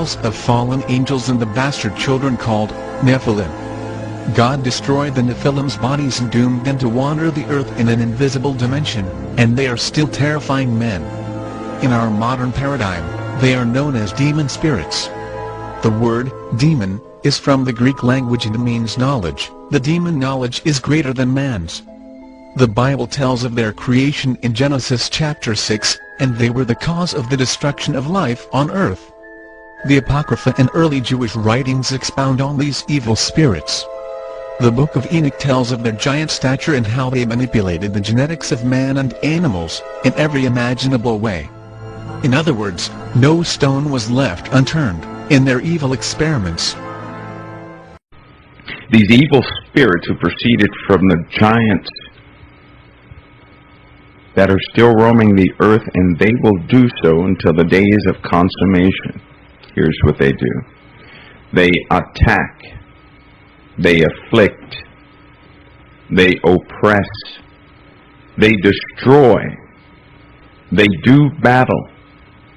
house of fallen angels and the bastard children called Nephilim. God destroyed the Nephilim's bodies and doomed them to wander the earth in an invisible dimension, and they are still terrifying men. In our modern paradigm, they are known as demon spirits. The word demon is from the Greek language and means knowledge. The demon knowledge is greater than man's. The Bible tells of their creation in Genesis chapter 6, and they were the cause of the destruction of life on earth. The Apocrypha and early Jewish writings expound on these evil spirits. The Book of Enoch tells of their giant stature and how they manipulated the genetics of man and animals, in every imaginable way. In other words, no stone was left unturned, in their evil experiments. These evil spirits who proceeded from the giants that are still roaming the earth, and they will do so until the days of consummation. Here's what they do. They attack. They afflict, they oppress, they destroy, they do battle,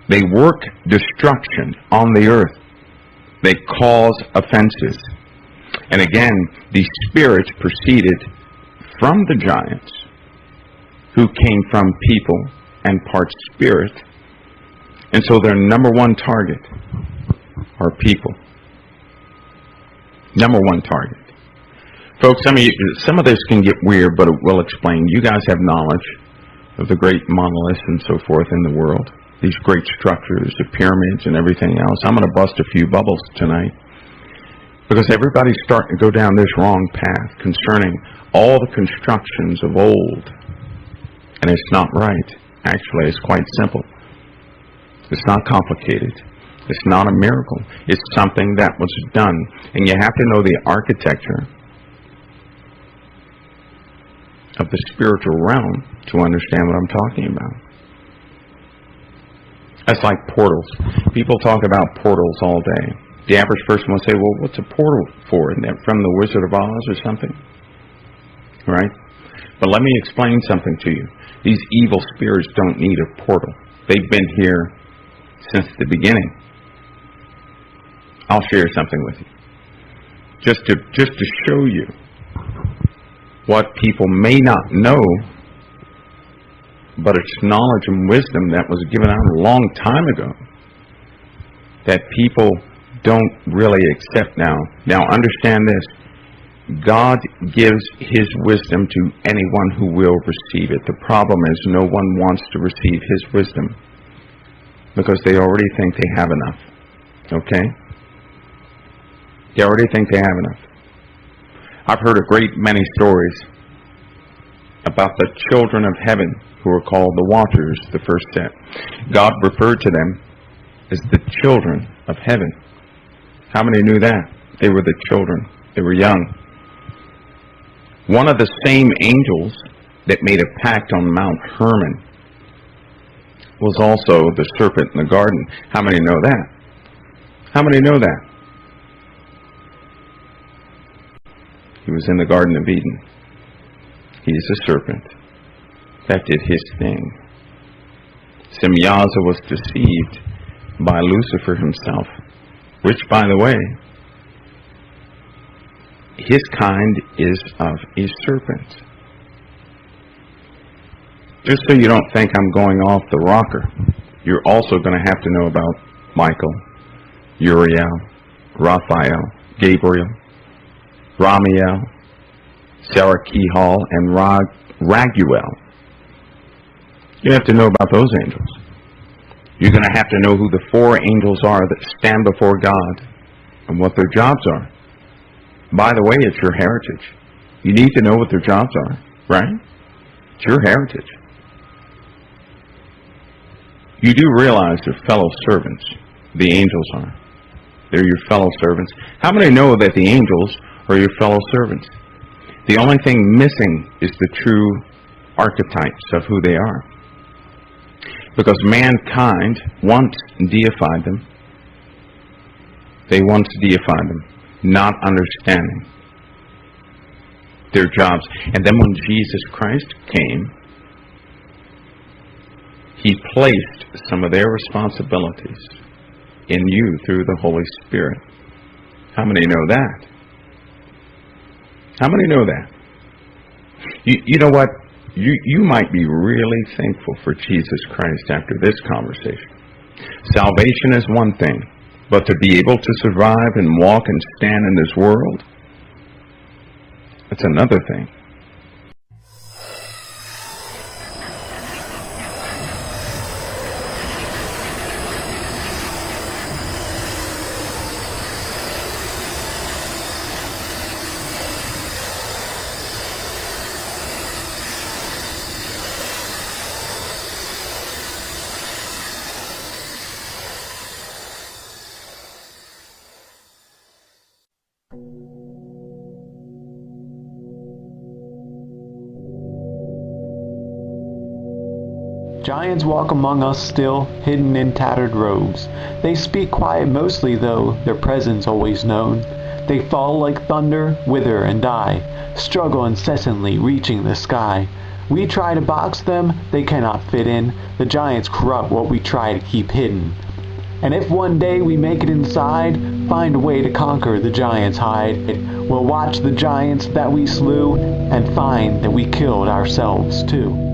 they work destruction on the earth, they cause offenses. And again, these spirits proceeded from the giants, who came from people and part spirit, and so their number one target are people. Number one target. Folks, some of this can get weird, but it will explain. You guys have knowledge of the great monoliths and so forth in the world. These great structures, the pyramids and everything else. I'm going to bust a few bubbles tonight, because everybody's starting to go down this wrong path concerning all the constructions of old. And it's not right. Actually, it's quite simple. It's not complicated. It's not a miracle. It's something that was done. And you have to know the architecture of the spiritual realm to understand what I'm talking about. That's like portals. People talk about portals all day. The average person will say, well, what's a portal for? Isn't that from the Wizard of Oz or something? Right? But let me explain something to you. These evil spirits don't need a portal. They've been here since the beginning. I'll share something with you. Just to show you what people may not know, but it's knowledge and wisdom that was given out a long time ago that people don't really accept now. Now understand this. God gives His wisdom to anyone who will receive it. The problem is no one wants to receive His wisdom because they already think they have enough. Okay? They already think they have enough. I've heard a great many stories about the children of heaven who are called the Watchers, the first set. God referred to them as the children of heaven. How many knew that? They were the children. They were young. One of the same angels that made a pact on Mount Hermon was also the serpent in the garden. How many know that? How many know that? He was in the Garden of Eden. He is a serpent that did his thing. Semyaza was deceived by Lucifer himself, which, by the way, his kind is of a serpent. Just so you don't think I'm going off the rocker, you're also going to have to know about Michael, Uriel, Raphael, Gabriel, Ramiel, Sarakihal, and Raguel. You have to know about those angels. You're going to have to know who the four angels are that stand before God and what their jobs are. By the way, it's your heritage. You need to know what their jobs are, right? It's your heritage. You do realize they're fellow servants. The angels are. They're your fellow servants. How many know that the angels are your fellow servants? The only thing missing is the true archetypes of who they are. Because mankind once deified them. They once deified them, not understanding their jobs. And then when Jesus Christ came, He placed some of their responsibilities in you through the Holy Spirit. How many know that? How many know that? You know what? You might be really thankful for Jesus Christ after this conversation. Salvation is one thing, but to be able to survive and walk and stand in this world, that's another thing. Giants walk among us still, hidden in tattered robes. They speak quiet mostly, though their presence always known. They fall like thunder, wither and die, struggle incessantly, reaching the sky. We try to box them, they cannot fit in. The giants corrupt what we try to keep hidden. And if one day we make it inside, find a way to conquer the giant's hide, we'll watch the giants that we slew, and find that we killed ourselves too.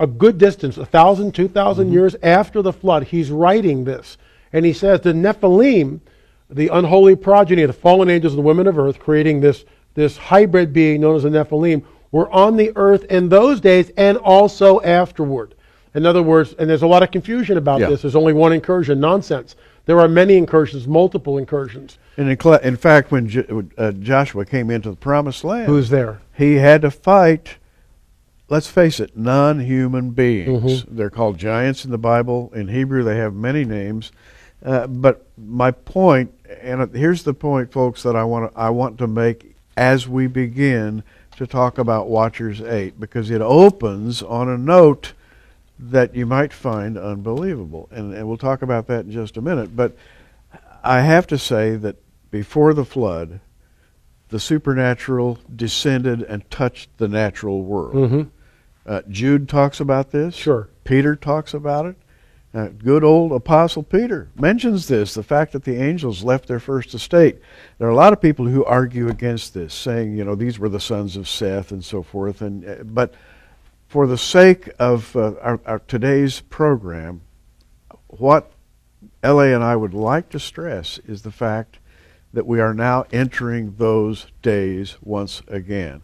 A good distance, 1,000, 2,000 years after the flood, he's writing this. And he says the Nephilim, the unholy progeny of the fallen angels and the women of earth, creating this hybrid being known as the Nephilim, were on the earth in those days and also afterward. In other words, and there's a lot of confusion about this. There's only one incursion. Nonsense. There are many incursions, multiple incursions. And in fact, when Joshua came into the Promised Land, Who's there? he had to fight, let's face it, non-human beings. They're called giants in the Bible. In Hebrew, they have many names. But my point, and here's the point, folks, that I want to make as we begin to talk about Watchers 8, because it opens on a note that you might find unbelievable. And we'll talk about that in just a minute. But I have to say that before the flood, the supernatural descended and touched the natural world. Jude talks about this. Sure. Peter talks about it. Good old Apostle Peter mentions this, the fact that the angels left their first estate. There are a lot of people who argue against this, saying, these were the sons of Seth and so forth. But for the sake of our today's program, what L.A. and I would like to stress is the fact that we are now entering those days once again.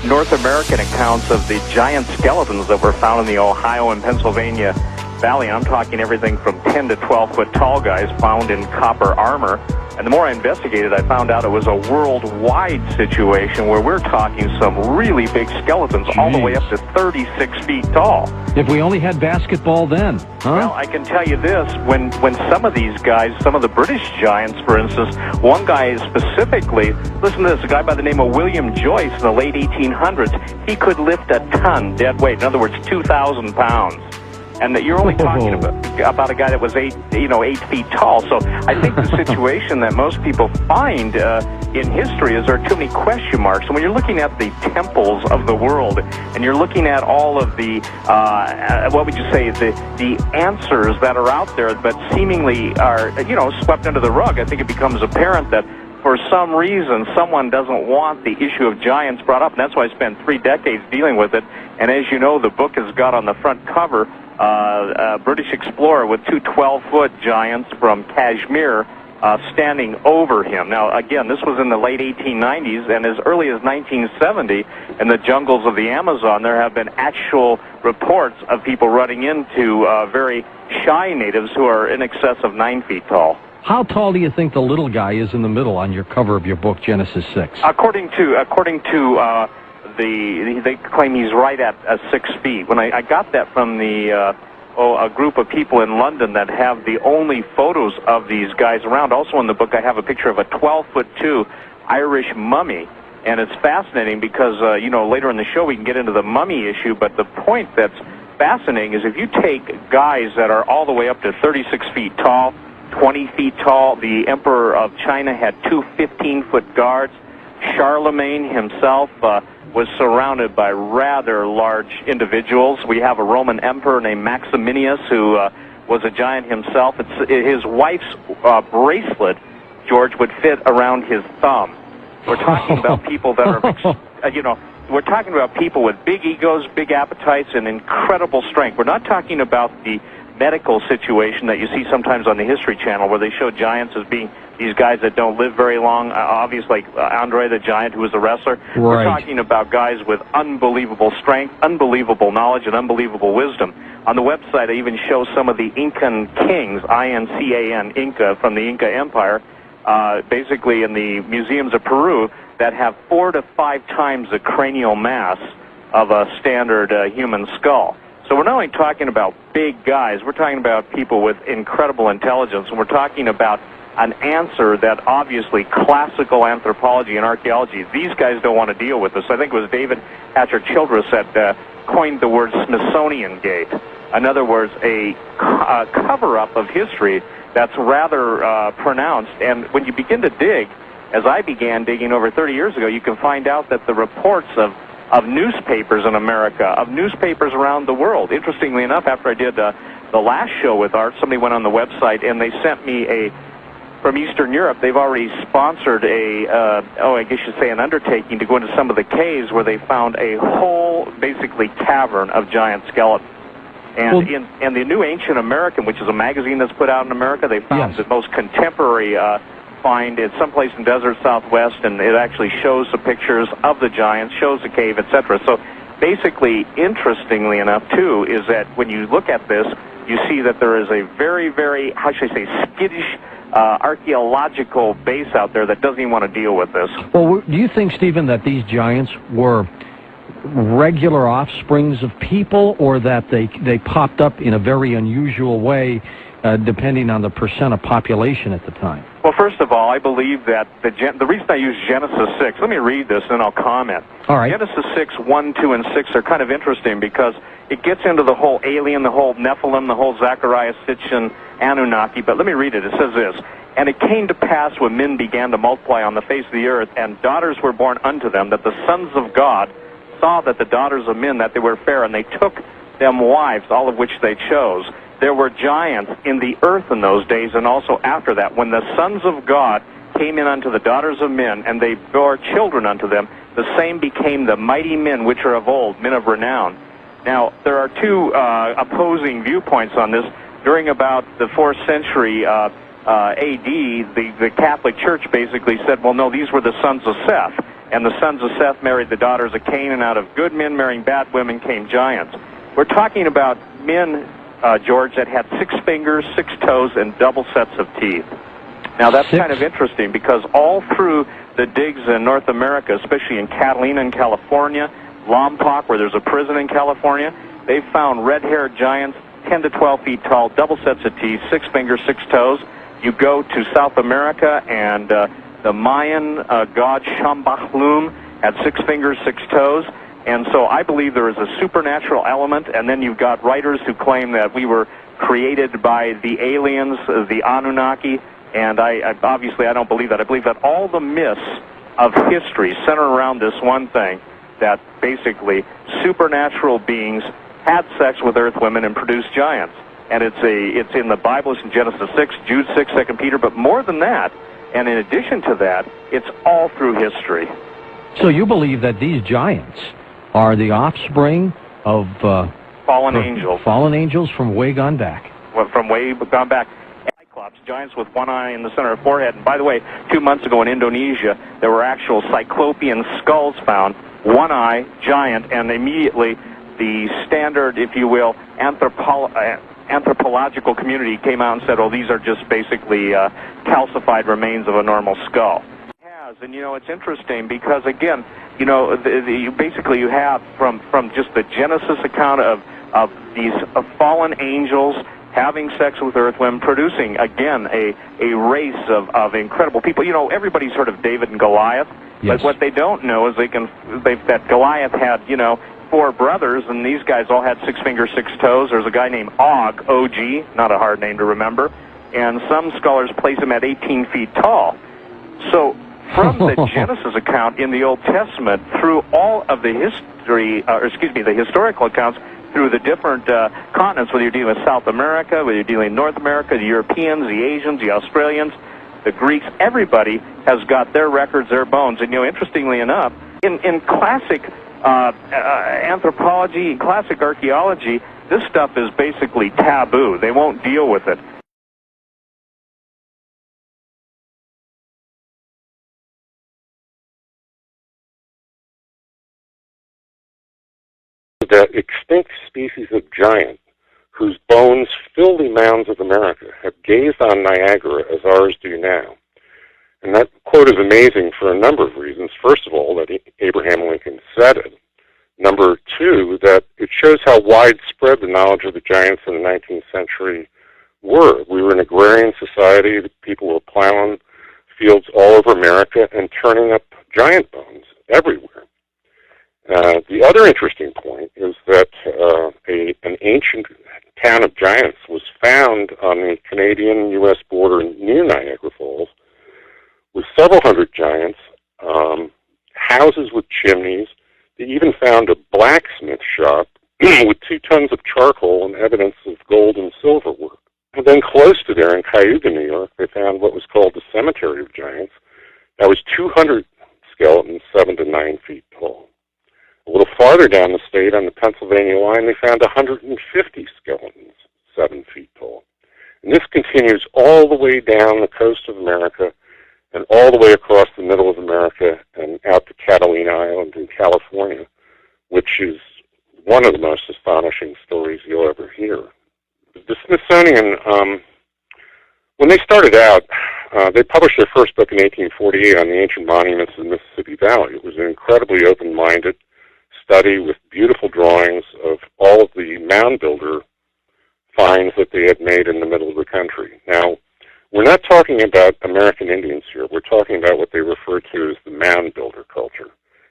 North American accounts of the giant skeletons that were found in the Ohio and Pennsylvania Valley. I'm talking everything from 10 to 12 foot tall guys found in copper armor. And the more I investigated, I found out it was a worldwide situation where we're talking some really big skeletons, all the way up to 36 feet tall. If we only had basketball then, huh? Well, I can tell you this, when some of these guys, some of the British giants, for instance, one guy specifically, listen to this, a guy by the name of William Joyce in the late 1800s, he could lift a ton dead weight, in other words, 2,000 pounds. And that you're only talking about a guy that was 8 feet tall. So I think the situation that most people find in history is there are too many question marks. And when you're looking at the temples of the world, and you're looking at all of the, what would you say, the answers that are out there, but seemingly are, swept under the rug, I think it becomes apparent that for some reason, someone doesn't want the issue of giants brought up, and that's why I spent 3 decades dealing with it. And as you know, the book has got on the front cover a British explorer with 2 12-foot giants from Kashmir standing over him. Now, again, this was in the late 1890s, and as early as 1970, in the jungles of the Amazon, there have been actual reports of people running into very shy natives who are in excess of 9 feet tall. How tall do you think the little guy is in the middle on your cover of your book, Genesis 6? According to they claim he's right at 6 feet. When I got that from a group of people in London that have the only photos of these guys around. Also in the book, I have a picture of a 12'2" Irish mummy, and it's fascinating because later in the show we can get into the mummy issue. But the point that's fascinating is if you take guys that are all the way up to 36 feet tall, 20 feet tall. The Emperor of China had 2 15-foot guards. Charlemagne himself was surrounded by rather large individuals. We have a Roman emperor named Maximinius who was a giant himself. His wife's bracelet, George, would fit around his thumb. We're talking about people that are, we're talking about people with big egos, big appetites, and incredible strength. We're not talking about the medical situation that you see sometimes on the History Channel where they show giants as being these guys that don't live very long, obviously like Andre the Giant, who was a wrestler. Right. We're talking about guys with unbelievable strength, unbelievable knowledge, and unbelievable wisdom. On the website, I even show some of the Incan kings, I-N-C-A-N, Inca, from the Inca Empire, basically in the museums of Peru, that have 4 to 5 times the cranial mass of a standard human skull. So we're not only talking about big guys, we're talking about people with incredible intelligence, and we're talking about an answer that obviously classical anthropology and archaeology, these guys don't want to deal with this. I think it was David Hatcher Childress that coined the word Smithsonian Gate. In other words, a cover-up of history that's rather pronounced. And when you begin to dig, as I began digging over 30 years ago, you can find out that the reports of newspapers in America, of newspapers around the world. Interestingly enough, after I did the last show with Art, somebody went on the website and they sent me from Eastern Europe, they've already sponsored I guess you'd say an undertaking to go into some of the caves where they found a whole, basically, cavern of giant skeletons. And in the New Ancient American, which is a magazine that's put out in America, they found the most contemporary find. It's someplace in Desert Southwest, and it actually shows the pictures of the giants, shows the cave, etc. So basically, interestingly enough, too, is that when you look at this, you see that there is a very, very, how should I say, skittish archaeological base out there that doesn't even want to deal with this. Well, do you think, Stephen, that these giants were regular offsprings of people, or that they popped up in a very unusual way, depending on the percent of population at the time? Well, first of all, I believe that the reason I use Genesis 6, let me read this and then I'll comment. All right. Genesis 6, 1, 2, and 6 are kind of interesting because it gets into the whole alien, the whole Nephilim, the whole Zechariah, Sitchin, Anunnaki, but let me read it. It says this: "And it came to pass when men began to multiply on the face of the earth, and daughters were born unto them, that the sons of God saw that the daughters of men, that they were fair, and they took them wives, all of which they chose. There were giants in the earth in those days, and also after that, when the sons of God came in unto the daughters of men, and they bore children unto them, the same became the mighty men which are of old, men of renown." Now, there are two opposing viewpoints on this. During about the 4th century A.D., the Catholic Church basically said, well, no, these were the sons of Seth. And the sons of Seth married the daughters of Cain, and out of good men marrying bad women came giants. We're talking about men, George, that had 6 fingers, 6 toes, and double sets of teeth. Now, that's kind of interesting because all through the digs in North America, especially in Catalina in California, Lompoc, where there's a prison in California, they found red-haired giants, 10 to 12 feet tall, double sets of teeth, 6 fingers, 6 toes. You go to South America, and the Mayan god Shambhala had 6 fingers, 6 toes. And so I believe there is a supernatural element, and then you've got writers who claim that we were created by the aliens, the Anunnaki, and I obviously I don't believe that. I believe that all the myths of history center around this one thing, that basically supernatural beings had sex with earth women and produced giants. And it's in the Bible, it's in Genesis 6, Jude 6, 2 Peter, but more than that, and in addition to that, it's all through history. So you believe that these giants are the offspring of fallen angels. Fallen angels from way gone back. Well, from way gone back. Cyclops, giants with one eye in the center of the forehead. And by the way, 2 months ago in Indonesia, there were actual cyclopean skulls found, one eye, giant, and immediately the standard, if you will, anthropological community came out and said, oh, these are just basically calcified remains of a normal skull. And, you know, it's interesting because, again, you know, basically you have from just the Genesis account of these fallen angels having sex with earth women, producing, again, a race of incredible people. You know, everybody's heard of David and Goliath, yes. But what they don't know is that Goliath had, you know, 4 brothers, and these guys all had 6 fingers, 6 toes. There's a guy named Og, O-G, not a hard name to remember, and some scholars place him at 18 feet tall. So from the Genesis account in the Old Testament through all of the the historical accounts through the different continents, whether you're dealing with South America, whether you're dealing with North America, the Europeans, the Asians, the Australians, the Greeks, everybody has got their records, their bones. And, you know, interestingly enough, in classic anthropology, classic archaeology, this stuff is basically taboo. They won't deal with it. That extinct species of giant whose bones fill the mounds of America have gazed on Niagara as ours do now. And that quote is amazing for a number of reasons. First of all, that Abraham Lincoln said it. Number 2, that it shows how widespread the knowledge of the giants in the 19th century were. We were an agrarian society. The people were plowing fields all over America and turning up giant bones everywhere. The other interesting point is that an ancient town of giants was found on the Canadian-U.S. border near Niagara Falls with several hundred giants, houses with chimneys. They even found a blacksmith shop with 2 tons of charcoal and evidence of gold and silver work. And then close to there in Cayuga, New York, they found what was called the Cemetery of Giants. That was 200 skeletons, 7 to 9 feet tall. A little farther down the state on the Pennsylvania line, they found 150 skeletons, 7 feet tall. And this continues all the way down the coast of America and all the way across the middle of America and out to Catalina Island in California, which is one of the most astonishing stories you'll ever hear. The Smithsonian, when they started out, they published their first book in 1848 on the ancient monuments of the Mississippi Valley. It was an incredibly open-minded study with beautiful drawings of all of the mound builder finds that they had made in the middle of the country. Now, we're not talking about American Indians here. We're talking about what they refer to as the mound builder culture.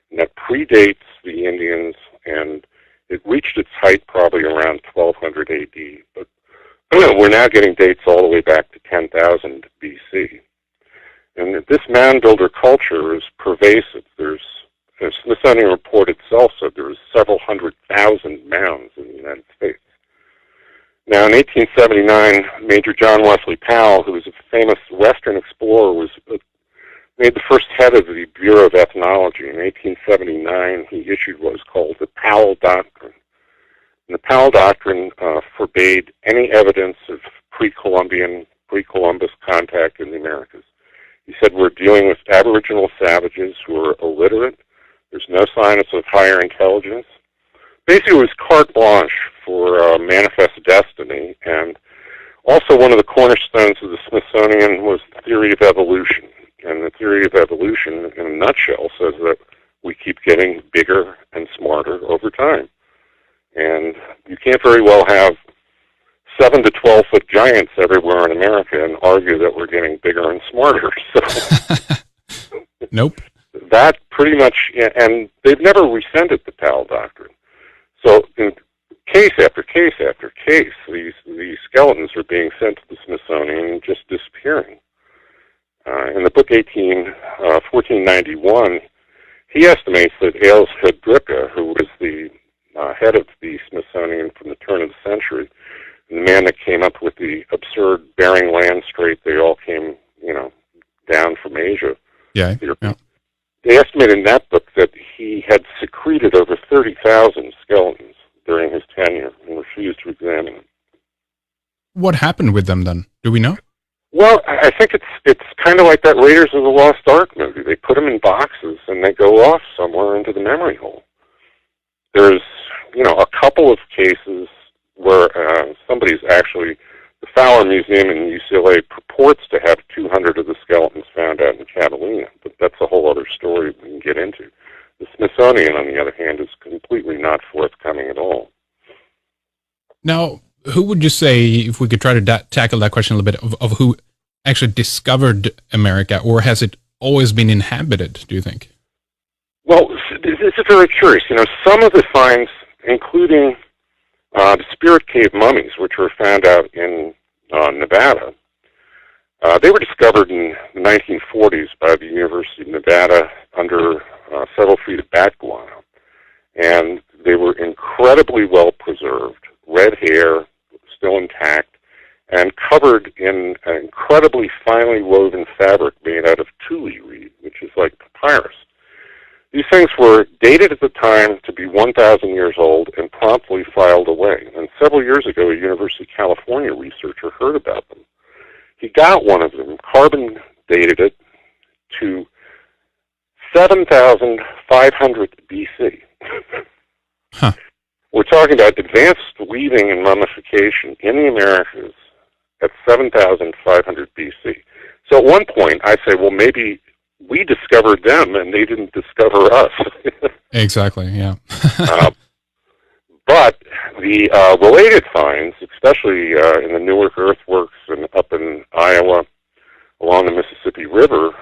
And that predates the Indians, and it reached its height probably around 1200 AD. But we're now getting dates all the way back to 10,000 BC. And this mound builder culture is pervasive. The Smithsonian report itself said there was several 100,000 mounds in the United States. Now, in 1879, Major John Wesley Powell, who was a famous Western explorer, was made the first head of the Bureau of Ethnology. In 1879, he issued what was called the Powell Doctrine. And the Powell Doctrine forbade any evidence of pre-Columbus contact in the Americas. He said we're dealing with Aboriginal savages who are illiterate. There's no signs of higher intelligence. Basically, it was carte blanche for manifest destiny, and also one of the cornerstones of the Smithsonian was the theory of evolution. And the theory of evolution, in a nutshell, says that we keep getting bigger and smarter over time. And you can't very well have 7 to 12 foot giants everywhere in America and argue that we're getting bigger and smarter. So Nope. that pretty much, and they've never rescinded the Powell Doctrine. So in case after case after case, these skeletons are being sent to the Smithsonian and just disappearing. In the book 1491, he estimates that Ailes Hedricka, who was the head of the Smithsonian from the turn of the century, and the man that came up with the absurd Bering Land Strait, they all came, down from Asia. Yeah. Yeah. They estimated in that book that he had secreted over 30,000 skeletons during his tenure and refused to examine them. What happened with them then? Do we know? Well, I think it's kind of like that Raiders of the Lost Ark movie. They put them in boxes and they go off somewhere into the memory hole. There's, a couple of cases where somebody's actually, the Fowler Museum in UCLA purports to have 200 of the skeletons found out in Catalina, but that's a whole other story we can get into. The Smithsonian, on the other hand, is completely not forthcoming at all. Now, who would you say, if we could try to tackle that question a little bit, of who actually discovered America, or has it always been inhabited, do you think? Well, this is very curious. Some of the finds, including the Spirit Cave mummies, which were found out in Nevada, they were discovered in the 1940s by the University of Nevada under several feet of bat guano. And they were incredibly well preserved, red hair, still intact, and covered in an incredibly finely woven fabric made out of tule reed, which is like papyrus. These things were dated at the time to be 1,000 years old and promptly filed away. And several years ago, a University of California researcher heard about them. He got one of them, carbon dated it to 7,500 BC. Huh. We're talking about advanced weaving and mummification in the Americas at 7,500 BC. So at one point, I say, well, maybe we discovered them and they didn't discover us. Exactly, yeah. But the related finds, especially in the Newark earthworks and up in Iowa along the Mississippi River,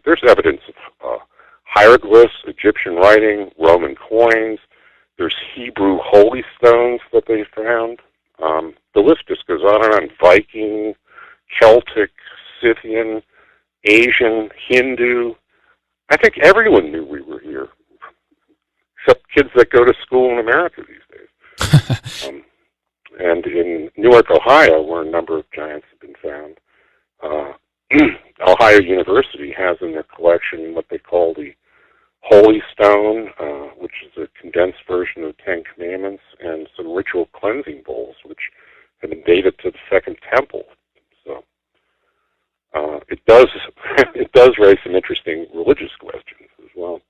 there's evidence of hieroglyphs, Egyptian writing, Roman coins. There's Hebrew holy stones that they found. The list just goes on and on. Viking, Celtic, Scythian, Asian, Hindu. I think everyone knew we were here, except kids that go to school in America these days. And in Newark, Ohio, where a number of giants have been found, Ohio University has in their collection what they call the Holy Stone, which is a condensed version of the Ten Commandments, and some ritual cleansing bowls, which have been dated to the Second Temple. So it does raise some interesting religious questions as well.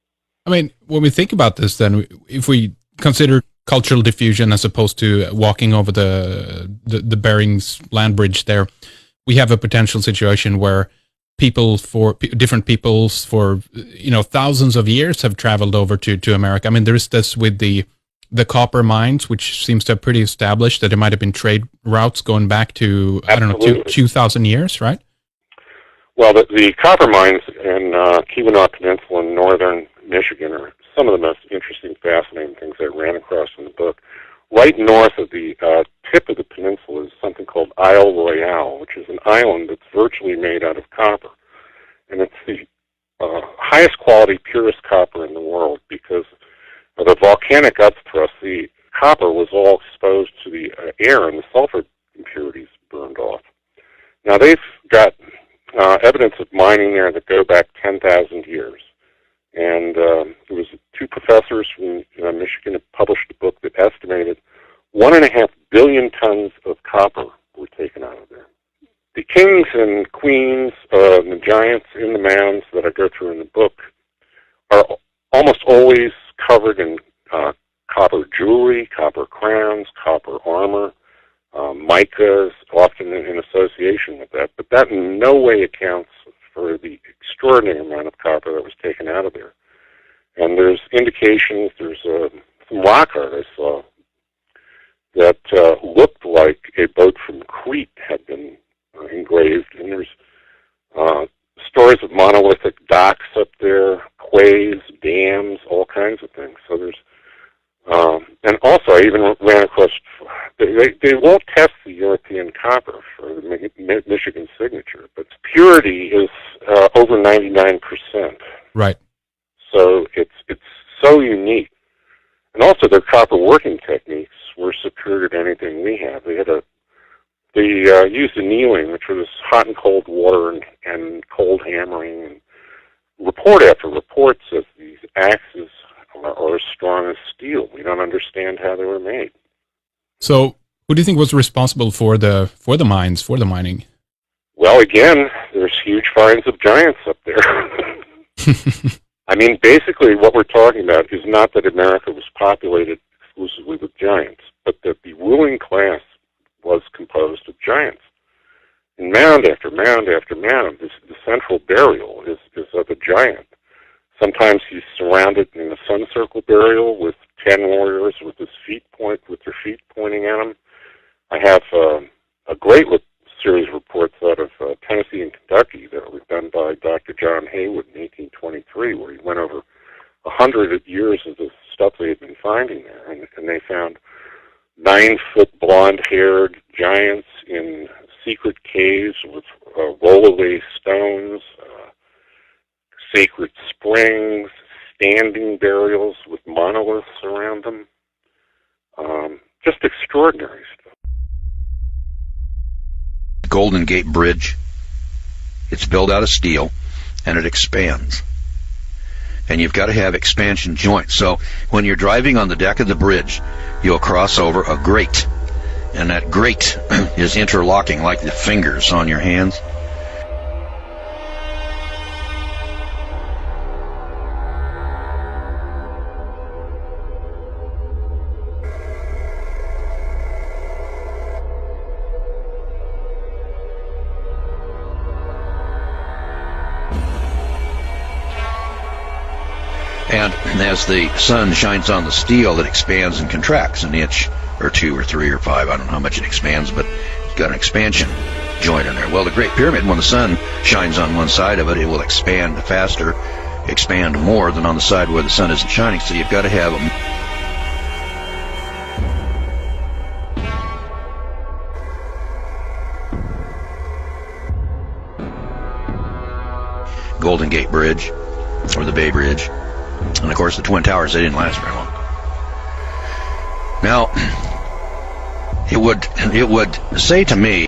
I mean, when we think about this, then, if we consider cultural diffusion as opposed to walking over the Bering's land bridge there, we have a potential situation where different peoples for thousands of years have traveled over to America. I mean, there's this with the copper mines, which seems to have pretty established that there might have been trade routes going back to, Absolutely. I don't know, 2,000 years, right? Well, the copper mines in Keweenaw Peninsula in northern Michigan are some of the most interesting, fascinating things I ran across in the book. Right north of the tip of the peninsula is something called Isle Royale, which is an island that's virtually made out of copper. And it's the highest quality, purest copper in the world because of the volcanic upthrust. The copper was all exposed to the air and the sulfur impurities burned off. Now, they've got evidence of mining there that go back 10,000 years. And there was two professors from Michigan that published a book that estimated 1.5 billion tons of copper were taken out of there. The kings and queens of the giants in the mounds that I go through in the book are almost always covered in copper jewelry, copper crowns, copper armor, micas, often in association with that. But that in no way accounts for the extraordinary amount of copper that was taken out of there. And there's indications, there's some rock art I saw that looked like a boat from Crete had been engraved. And there's stories of monolithic docks up there, quays, dams, all kinds of things. So there's, and also I even ran across, they won't test the European copper for the Michigan signature, but its purity is over 99%. Right. So it's so unique. And also their copper working techniques were superior to anything we have. They used annealing, which was hot and cold water and cold hammering. And report after report says these axes are as strong as steel. We don't understand how they were made. So, who do you think was responsible for the mines, for the mining? Well, again, there's huge finds of giants up there. I mean, basically what we're talking about is not that America was populated exclusively with giants, but that the ruling class was composed of giants. And mound after mound after mound, the central burial is of a giant. Sometimes he's surrounded in a sun circle burial with 10 warriors with their feet pointing at him. I have a great series of reports out of Tennessee and Kentucky that was done by Dr. John Haywood in 1823, where he went over 100 years of the stuff they had been finding there, and they found 9-foot blonde-haired giants in secret caves with roll-away stones, sacred springs, standing burials with monoliths around them. Just extraordinary stuff. Golden Gate Bridge. It's built out of steel, and it expands. And you've got to have expansion joints. So when you're driving on the deck of the bridge, you'll cross over a grate, and that grate is interlocking like the fingers on your hands. And as the sun shines on the steel, it expands and contracts an inch or 2 or 3 or 5. I don't know how much it expands, but it's got an expansion joint in there. Well, the Great Pyramid, when the sun shines on one side of it, it will expand faster, expand more than on the side where the sun isn't shining. So you've got to have them. Golden Gate Bridge, or the Bay Bridge. And of course the Twin Towers, they didn't last very long. Now, it would say to me,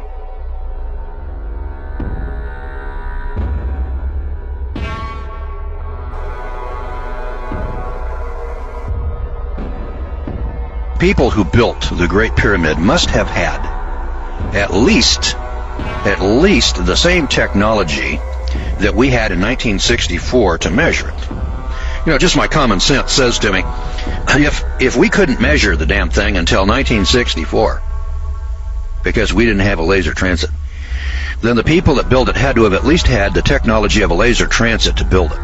people who built the Great Pyramid must have had at least the same technology that we had in 1964 to measure it. You know, just my common sense says to me, if we couldn't measure the damn thing until 1964, because we didn't have a laser transit, then the people that built it had to have at least had the technology of a laser transit to build it.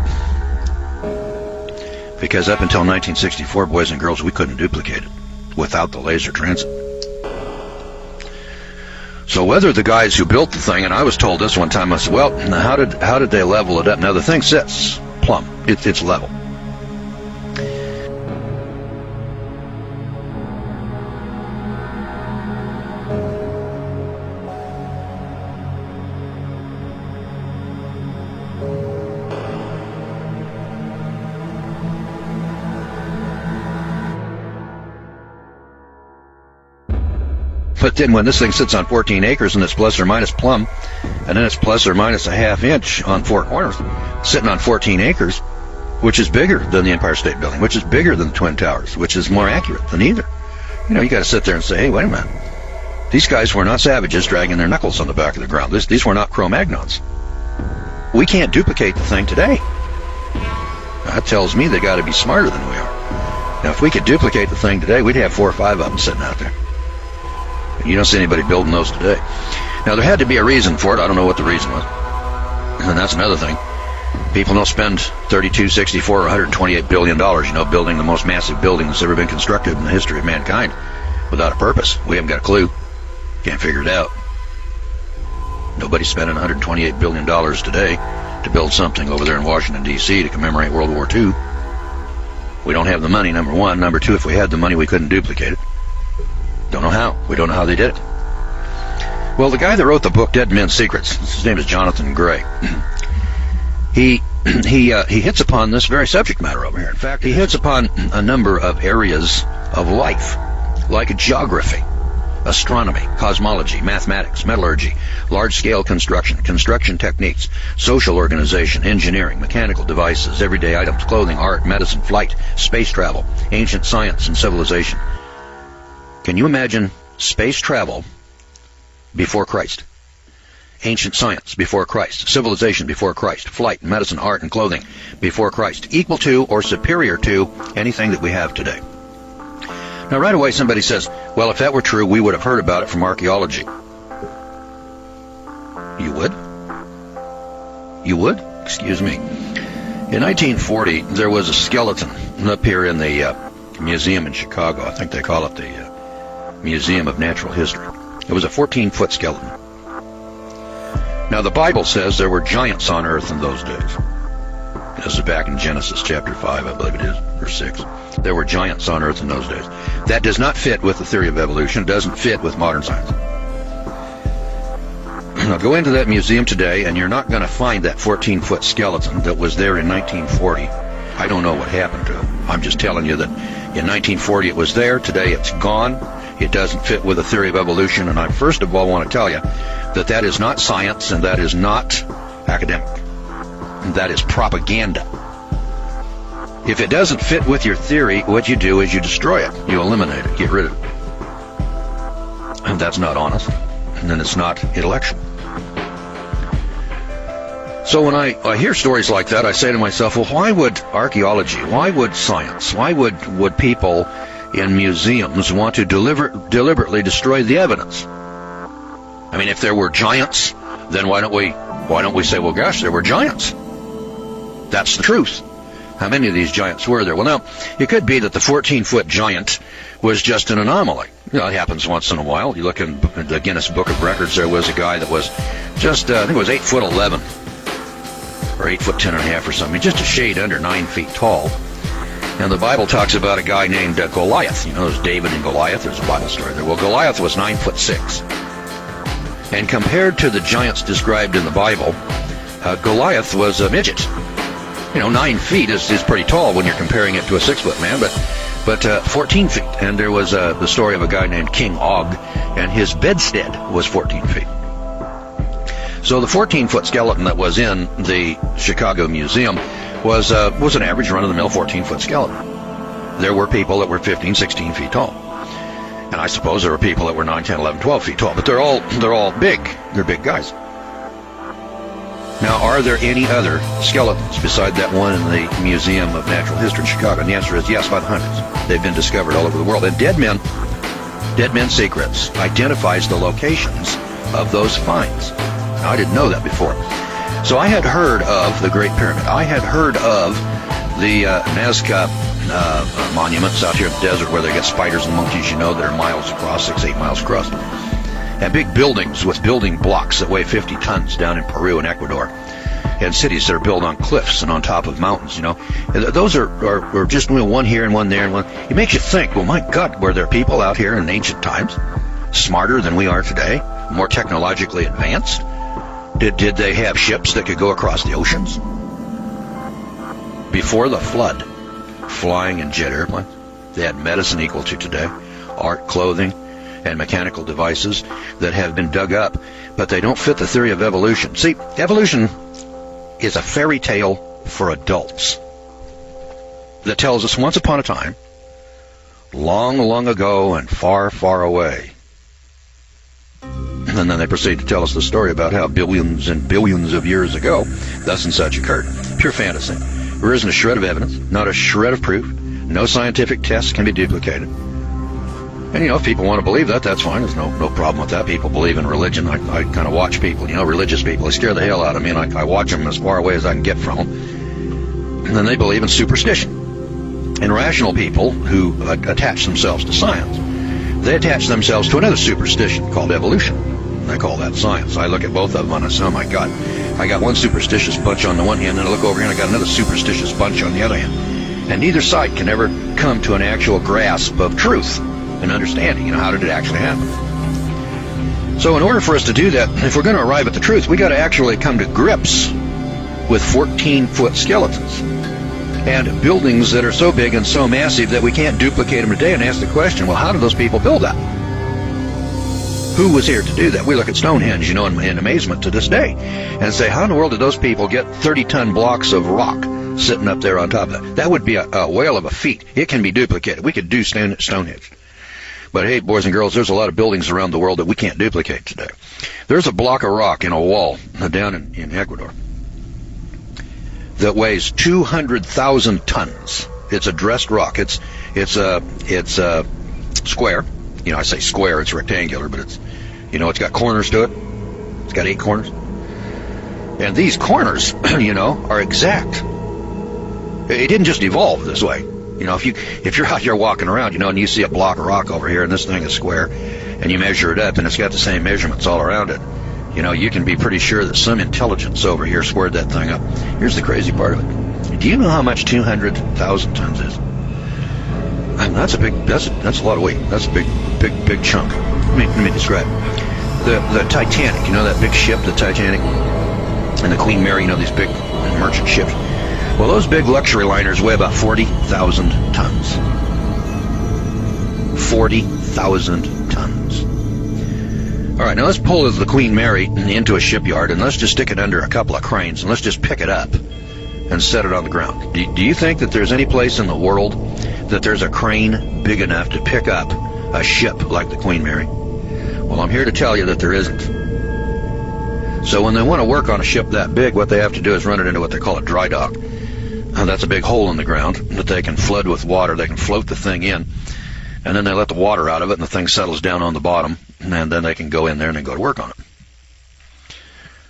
Because up until 1964, boys and girls, we couldn't duplicate it without the laser transit. So whether the guys who built the thing, and I was told this one time, I said, well, how did they level it up? Now the thing sits plumb. It's level. But then when this thing sits on 14 acres and it's plus or minus plumb, and then it's plus or minus a half inch on 4 corners, sitting on 14 acres, which is bigger than the Empire State Building, which is bigger than the Twin Towers, which is more accurate than either. You know, you got to sit there and say, hey, wait a minute. These guys were not savages dragging their knuckles on the back of the ground. These were not Cro-Magnons. We can't duplicate the thing today. That tells me they got to be smarter than we are. Now, if we could duplicate the thing today, we'd have 4 or 5 of them sitting out there. You don't see anybody building those today. Now, there had to be a reason for it. I don't know what the reason was. And that's another thing. People don't spend $32, $64, or $128 billion, building the most massive building that's ever been constructed in the history of mankind without a purpose. We haven't got a clue. Can't figure it out. Nobody's spending $128 billion today to build something over there in Washington, D.C. to commemorate World War II. We don't have the money, number one. Number two, if we had the money, we couldn't duplicate it. Don't know how. We don't know how they did it. Well, the guy that wrote the book Dead Men's Secrets, his name is Jonathan Gray. He hits upon this very subject matter over here. In fact, he hits upon a number of areas of life, like geography, astronomy, cosmology, mathematics, metallurgy, large-scale construction techniques, social organization, engineering, mechanical devices, everyday items, clothing, art, medicine, flight, space travel, ancient science, and civilization. Can you imagine space travel before Christ? Ancient science before Christ, civilization before Christ, flight, medicine, art, and clothing before Christ, equal to or superior to anything that we have today. Now, right away, somebody says, well, if that were true, we would have heard about it from archaeology. You would? You would? Excuse me. In 1940, there was a skeleton up here in the museum in Chicago. I think they call it the Museum of Natural History. It was a 14-foot skeleton. Now, the Bible says there were giants on earth in those days. This is back in Genesis chapter 5, I believe it is, or 6. There were giants on earth in those days. That does not fit with the theory of evolution. It doesn't fit with modern science. Now, go into that museum today, and you're not going to find that 14-foot skeleton that was there in 1940. I don't know what happened to it. I'm just telling you that in 1940 it was there. Today it's gone. It doesn't fit with the theory of evolution, and I first of all want to tell you that that is not science and that is not academic. That is propaganda. If it doesn't fit with your theory, what you do is you destroy it. You eliminate it, get rid of it. And that's not honest, and then it's not intellectual. So when I hear stories like that, I say to myself, well, why would archaeology, why would science, why would people in museums want to deliberately destroy the evidence? I mean, if there were giants, then why don't we say, well, gosh, there were giants? That's the truth. How many of these giants were there? Well, now, it could be that the 14-foot giant was just an anomaly. It happens once in a while. You look in the Guinness Book of Records, there was a guy that was just, I think it was 8'11", or 8'10.5" or something, just a shade under 9 feet tall. And the Bible talks about a guy named Goliath. There's David and Goliath. There's a Bible story there. Well, Goliath was 9'6". And compared to the giants described in the Bible, Goliath was a midget. 9 feet is pretty tall when you're comparing it to a 6-foot man, but 14 feet. And there was the story of a guy named King Og, and his bedstead was 14 feet. So the 14-foot skeleton that was in the Chicago Museum was an average run-of-the-mill 14-foot skeleton. There were people that were 15, 16 feet tall. And I suppose there were people that were 9, 10, 11, 12 feet tall, but they're all big. They're big guys. Now, are there any other skeletons beside that one in the Museum of Natural History in Chicago? And the answer is yes, by the hundreds. They've been discovered all over the world. And Dead Men's Secrets identifies the locations of those finds. Now, I didn't know that before. So I had heard of the Great Pyramid. I had heard of the Nazca monuments out here in the desert where they get spiders and monkeys, that are miles across, 6-8 miles across. And big buildings with building blocks that weigh 50 tons down in Peru and Ecuador. And cities that are built on cliffs and on top of mountains, Those are just one here and one there and one. It makes you think, well, my God, were there people out here in ancient times smarter than we are today, more technologically advanced? Did they have ships that could go across the oceans? Before the flood, flying in jet airplanes, they had medicine equal to today, art, clothing, and mechanical devices that have been dug up, but they don't fit the theory of evolution. See, evolution is a fairy tale for adults that tells us once upon a time, long, long ago and far, far away, And then they proceed to tell us the story about how billions and billions of years ago, thus and such occurred. Pure fantasy. There isn't a shred of evidence, not a shred of proof. No scientific tests can be duplicated. And, if people want to believe that, that's fine. There's no problem with that. People believe in religion. I kind of watch people, religious people. They scare the hell out of me, and I watch them as far away as I can get from them. And then they believe in superstition. And rational people who attach themselves to science, they attach themselves to another superstition called evolution. I call that science. I look at both of them and I say, oh my God, I got one superstitious bunch on the one hand, and I look over here and I got another superstitious bunch on the other hand. And neither side can ever come to an actual grasp of truth and understanding, how did it actually happen? So in order for us to do that, if we're going to arrive at the truth, we got to actually come to grips with 14-foot skeletons and buildings that are so big and so massive that we can't duplicate them today, and ask the question, well, how did those people build that? Who was here to do that? We look at Stonehenge, in amazement to this day, and say, how in the world did those people get 30-ton blocks of rock sitting up there on top of that? That would be a whale of a feat. It can be duplicated. We could do Stonehenge. But hey, boys and girls, there's a lot of buildings around the world that we can't duplicate today. There's a block of rock in a wall down in Ecuador that weighs 200,000 tons. It's a dressed rock. It's a square. I say square, it's rectangular, but it's got corners to it. It's got 8 corners. And these corners, are exact. It didn't just evolve this way. If you're out here walking around, and you see a block of rock over here and this thing is square, and you measure it up and it's got the same measurements all around it, you can be pretty sure that some intelligence over here squared that thing up. Here's the crazy part of it. Do you know how much 200,000 tons is? That's a lot of weight. That's a big chunk. Let me describe. The Titanic, that big ship, the Titanic, and the Queen Mary, these big merchant ships. Well, those big luxury liners weigh about 40,000 tons. 40,000 tons. All right, now let's pull the Queen Mary into a shipyard, and let's just stick it under a couple of cranes, and let's just pick it up and set it on the ground. Do you think that there's any place in the world that there's a crane big enough to pick up a ship like the Queen Mary? Well, I'm here to tell you that there isn't. So when they want to work on a ship that big, what they have to do is run it into what they call a dry dock. That's a big hole in the ground that they can flood with water. They can float the thing in, and then they let the water out of it, and the thing settles down on the bottom, and then they can go in there and then go to work on it.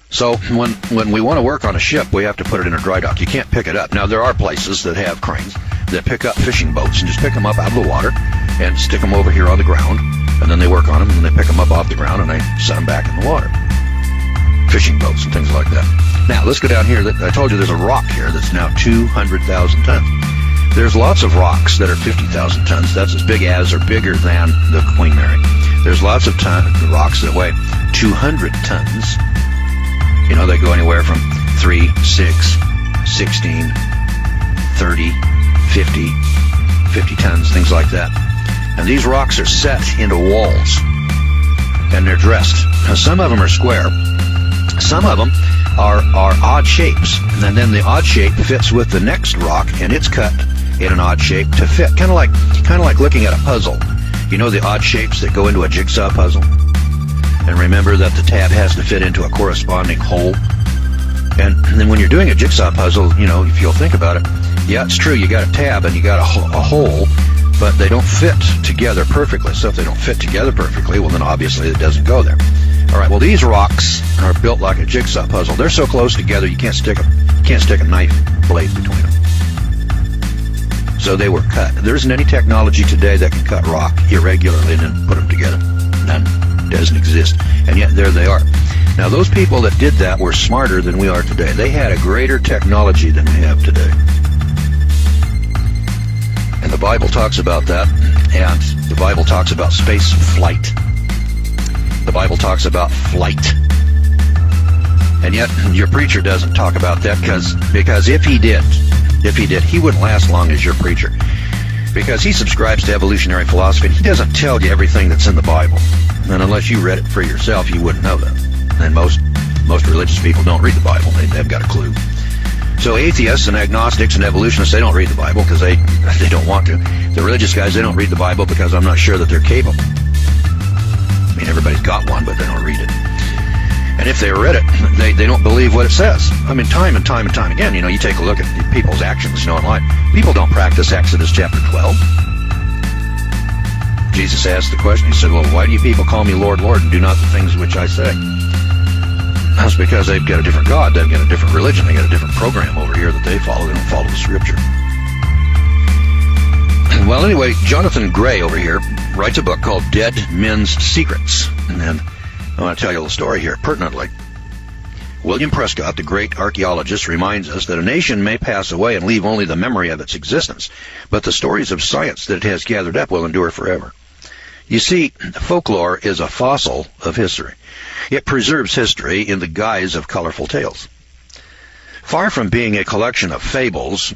So when we want to work on a ship, we have to put it in a dry dock. You can't pick it up. Now, there are places that have cranes that pick up fishing boats and just pick them up out of the water and stick them over here on the ground, and then they work on them, and then they pick them up off the ground, and they set them back in the water. Fishing boats and things like that. Now, let's go down here. I told you there's a rock here that's now 200,000 tons. There's lots of rocks that are 50,000 tons. That's as big as or bigger than the Queen Mary. There's lots of rocks that weigh 200 tons. They go anywhere from 3, 6, 16, 30, 50 tons, things like that. And these rocks are set into walls, and they're dressed. Now, some of them are square. Some of them are odd shapes, and then the odd shape fits with the next rock, and it's cut in an odd shape to fit. Kind of like looking at a puzzle. The odd shapes that go into a jigsaw puzzle. And remember that the tab has to fit into a corresponding hole. And then when you're doing a jigsaw puzzle, if you'll think about it, yeah, it's true, you got a tab and you got a hole, but they don't fit together perfectly. So if they don't fit together perfectly, well, then obviously it doesn't go there. All right, well, these rocks are built like a jigsaw puzzle. They're so close together you can't stick a knife blade between them. So they were cut. There isn't any technology today that can cut rock irregularly and then put them together. None. Doesn't exist. And yet there they are. Now, those people that did that were smarter than we are today. They had a greater technology than we have today. And the Bible talks about that. And the Bible talks about space flight. The Bible talks about flight. And yet your preacher doesn't talk about that because if he did, he wouldn't last long as your preacher. Because he subscribes to evolutionary philosophy, and he doesn't tell you everything that's in the Bible. And unless you read it for yourself, you wouldn't know that. And most religious people don't read the Bible. They haven't got a clue. So atheists and agnostics and evolutionists, they don't read the Bible because they don't want to. The religious guys, they don't read the Bible because I'm not sure that they're capable. mean, everybody's got one, but they don't read it. And if they read it, they don't believe what it says. I mean, time and time and time again, you take a look at people's actions, in life. People don't practice Exodus chapter 12. Jesus asked the question, he said, well, why do you people call me Lord, Lord, and do not the things which I say? That's because they've got a different God, they've got a different religion, they've got a different program over here that they follow. They don't follow the Scripture. Well, anyway, Jonathan Gray over here writes a book called Dead Men's Secrets. And then I want to tell you a little story here, pertinently. William Prescott, the great archaeologist, reminds us that a nation may pass away and leave only the memory of its existence, but the stories of science that it has gathered up will endure forever. You see, folklore is a fossil of history. It preserves history in the guise of colorful tales. Far from being a collection of fables,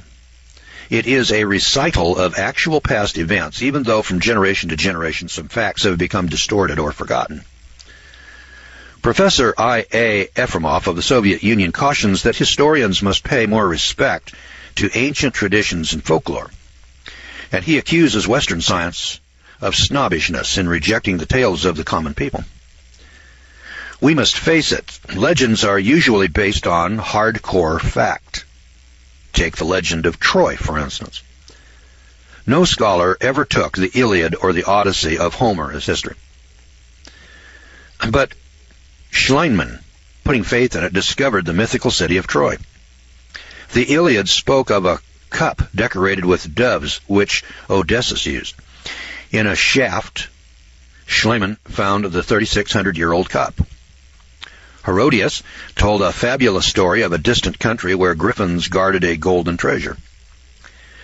it is a recital of actual past events, even though from generation to generation some facts have become distorted or forgotten. Professor I.A. Efremov of the Soviet Union cautions that historians must pay more respect to ancient traditions and folklore, and he accuses Western science of snobbishness in rejecting the tales of the common people. We must face it, legends are usually based on hardcore fact. Take the legend of Troy, for instance. No scholar ever took the Iliad or the Odyssey of Homer as history. But Schliemann, putting faith in it, discovered the mythical city of Troy. The Iliad spoke of a cup decorated with doves, which Odysseus used. In a shaft, Schliemann found the 3,600-year-old cup. Herodias told a fabulous story of a distant country where griffins guarded a golden treasure.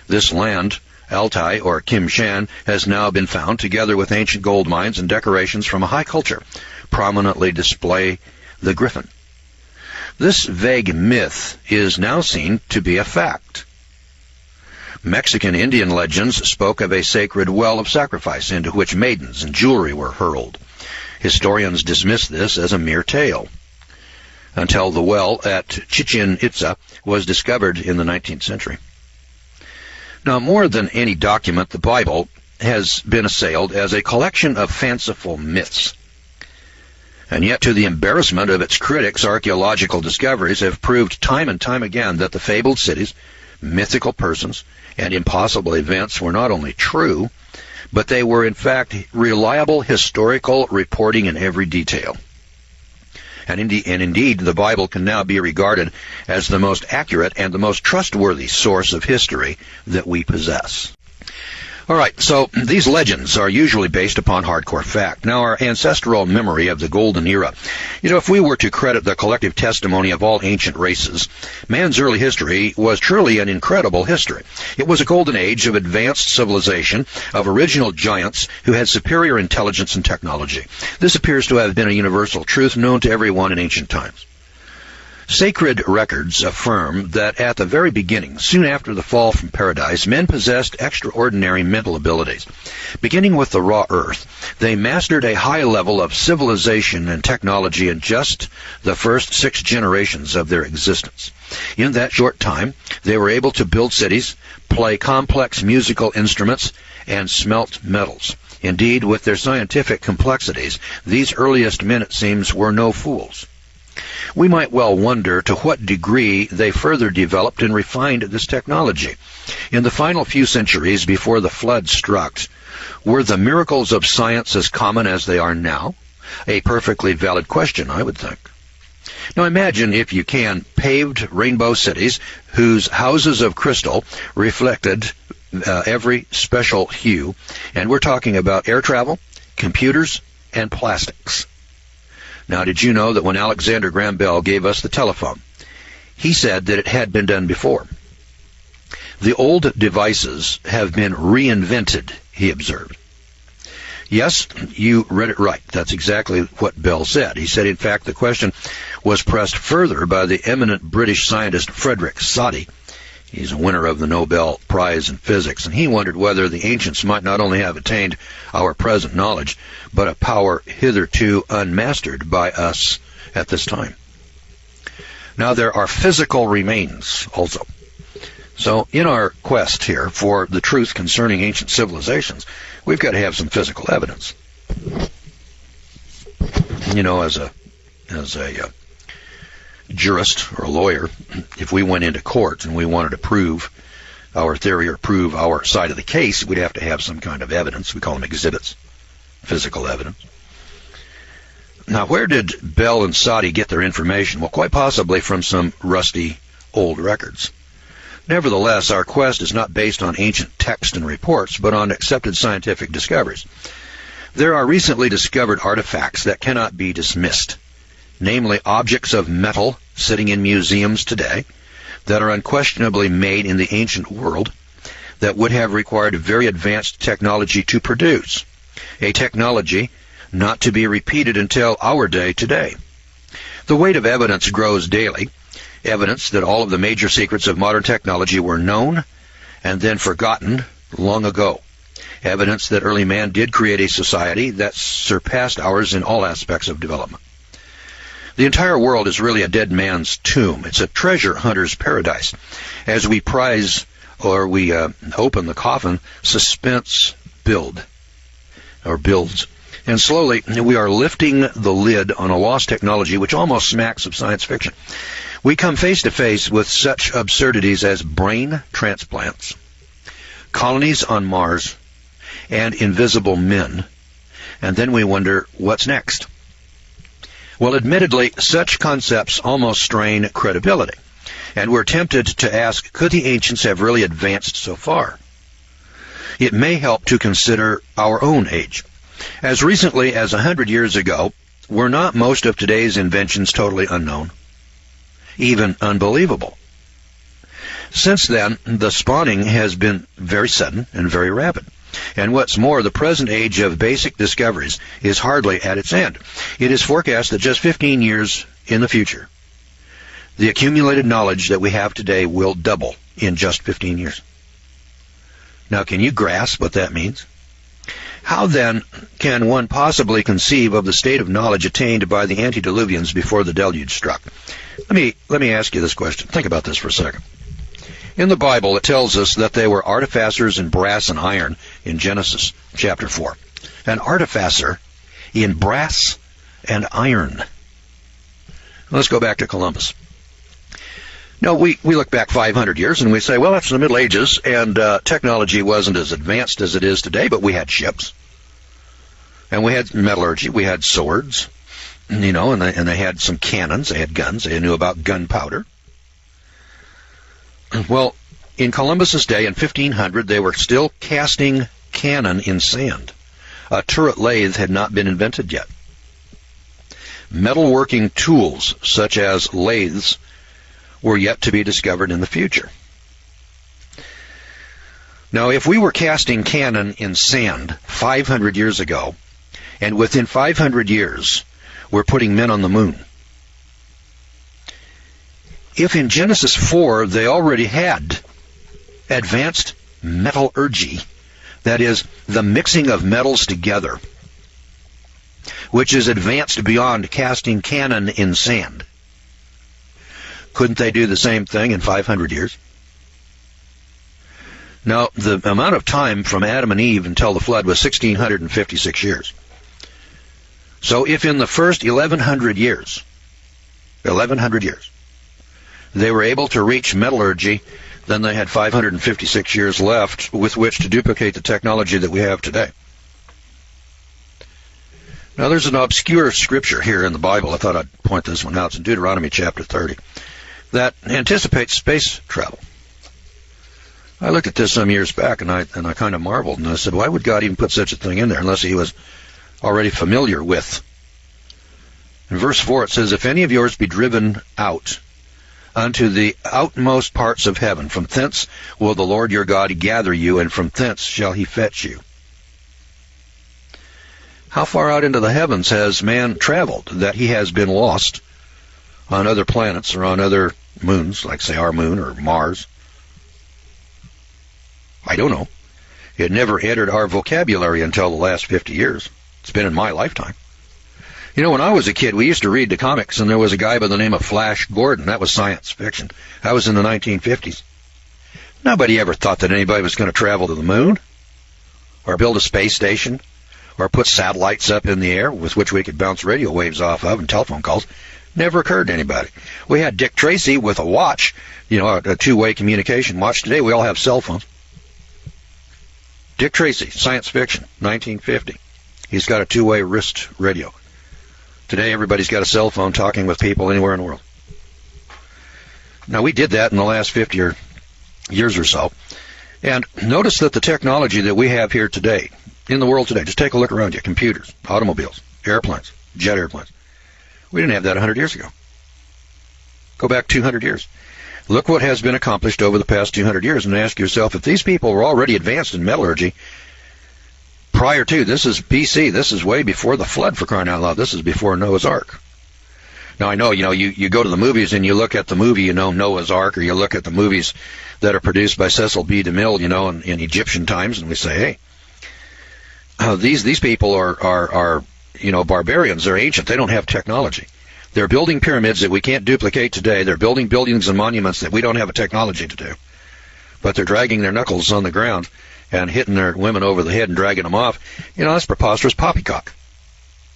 This land, Altai or Kim-Shan, has now been found, together with ancient gold mines and decorations from a high culture, prominently display the griffin. This vague myth is now seen to be a fact. Mexican Indian legends spoke of a sacred well of sacrifice into which maidens and jewelry were hurled. Historians dismiss this as a mere tale, until the well at Chichen Itza was discovered in the 19th century. Now, more than any document, the Bible has been assailed as a collection of fanciful myths. And yet, to the embarrassment of its critics, archaeological discoveries have proved time and time again that the fabled cities, mythical persons, and impossible events were not only true, but they were in fact reliable historical reporting in every detail. And indeed, the Bible can now be regarded as the most accurate and the most trustworthy source of history that we possess. All right, so these legends are usually based upon hardcore fact. Now, our ancestral memory of the Golden Era. If we were to credit the collective testimony of all ancient races, man's early history was truly an incredible history. It was a golden age of advanced civilization, of original giants who had superior intelligence and technology. This appears to have been a universal truth known to everyone in ancient times. Sacred records affirm that at the very beginning, soon after the fall from paradise, men possessed extraordinary mental abilities. Beginning with the raw earth, they mastered a high level of civilization and technology in just the first 6 generations of their existence. In that short time, they were able to build cities, play complex musical instruments, and smelt metals. Indeed, with their scientific complexities, these earliest men, it seems, were no fools. We might well wonder to what degree they further developed and refined this technology. In the final few centuries before the flood struck, were the miracles of science as common as they are now? A perfectly valid question, I would think. Now imagine, if you can, paved rainbow cities whose houses of crystal reflected every special hue, and we're talking about air travel, computers, and plastics. Now, did you know that when Alexander Graham Bell gave us the telephone, he said that it had been done before? The old devices have been reinvented, he observed. Yes, you read it right. That's exactly what Bell said. He said, in fact, the question was pressed further by the eminent British scientist Frederick Soddy. He's a winner of the Nobel Prize in Physics, and he wondered whether the ancients might not only have attained our present knowledge, but a power hitherto unmastered by us at this time. Now, there are physical remains also. So, in our quest here for the truth concerning ancient civilizations, we've got to have some physical evidence. as a jurist or a lawyer, if we went into court and we wanted to prove our theory or prove our side of the case, we'd have to have some kind of evidence. We call them exhibits, physical evidence. Now, where did Bell and Soddy get their information? Well, quite possibly from some rusty old records. Nevertheless, our quest is not based on ancient text and reports, but on accepted scientific discoveries. There are recently discovered artifacts that cannot be dismissed, namely objects of metal sitting in museums today that are unquestionably made in the ancient world that would have required very advanced technology to produce, a technology not to be repeated until our day today. The weight of evidence grows daily, evidence that all of the major secrets of modern technology were known and then forgotten long ago. Evidence that early man did create a society that surpassed ours in all aspects of development. The entire world is really a dead man's tomb. It's a treasure hunter's paradise. As we prize or we open the coffin, suspense builds. And slowly we are lifting the lid on a lost technology which almost smacks of science fiction. We come face to face with such absurdities as brain transplants, colonies on Mars, and invisible men. And then we wonder, what's next? Well, admittedly, such concepts almost strain credibility. And we're tempted to ask, could the ancients have really advanced so far? It may help to consider our own age. As recently as 100 years ago, were not most of today's inventions totally unknown, even unbelievable? Since then, the spawning has been very sudden and very rapid. And what's more, the present age of basic discoveries is hardly at its end. It is forecast that just 15 years in the future, the accumulated knowledge that we have today will double in just 15 years. Now, can you grasp what that means? How then can one possibly conceive of the state of knowledge attained by the antediluvians before the deluge struck? Let me ask you this question. Think about this for a second. In the Bible, it tells us that they were artificers in brass and iron in Genesis chapter 4. An artificer in brass and iron. Let's go back to Columbus. No, we look back 500 years and we say, well, that's the Middle Ages, and technology wasn't as advanced as it is today, but we had ships. And we had metallurgy, we had swords, and they had some cannons, they had guns, they knew about gunpowder. Well, in Columbus's day, in 1500, they were still casting cannon in sand. A turret lathe had not been invented yet. Metalworking tools, such as lathes, were yet to be discovered in the future. Now, if we were casting cannon in sand 500 years ago, and within 500 years, we're putting men on the moon, if in Genesis 4 they already had advanced metallurgy, that is, the mixing of metals together, which is advanced beyond casting cannon in sand, couldn't they do the same thing in 500 years? Now, the amount of time from Adam and Eve until the flood was 1,656 years. So if in the first 1,100 years, they were able to reach metallurgy, then they had 556 years left with which to duplicate the technology that we have today. Now, there's an obscure scripture here in the Bible. I thought I'd point this one out. It's in Deuteronomy chapter 30, that anticipates space travel. I looked at this some years back, and I kind of marveled, and I said, why would God even put such a thing in there unless he was already familiar with? In verse 4, it says, if any of yours be driven out unto the outmost parts of heaven, from thence will the Lord your God gather you, and from thence shall he fetch you. How far out into the heavens has man traveled that he has been lost on other planets or on other moons, like, say, our moon or Mars? I don't know. It never entered our vocabulary until the last 50 years. It's been in my lifetime. When I was a kid, we used to read the comics, and there was a guy by the name of Flash Gordon. That was science fiction. That was in the 1950s. Nobody ever thought that anybody was going to travel to the moon, or build a space station, or put satellites up in the air with which we could bounce radio waves off of and telephone calls. Never occurred to anybody. We had Dick Tracy with a watch, a two-way communication watch. Today we all have cell phones. Dick Tracy, science fiction, 1950. He's got a two-way wrist radio. Today everybody's got a cell phone talking with people anywhere in the world. Now we did that in the last 50 years or so. And notice that the technology that we have here today, in the world today, just take a look around you, computers, automobiles, airplanes, jet airplanes. We didn't have that 100 years ago. Go back 200 years. Look what has been accomplished over the past 200 years and ask yourself, if these people were already advanced in metallurgy prior to, this is BC, this is way before the flood, for crying out loud, this is before Noah's Ark. Now I know, you go to the movies and you look at the movie, Noah's Ark, or you look at the movies that are produced by Cecil B. DeMille, in Egyptian times, and we say, hey, these people are barbarians. They're ancient. They don't have technology. They're building pyramids that we can't duplicate today. They're building buildings and monuments that we don't have a technology to do. But they're dragging their knuckles on the ground and hitting their women over the head and dragging them off. That's preposterous poppycock.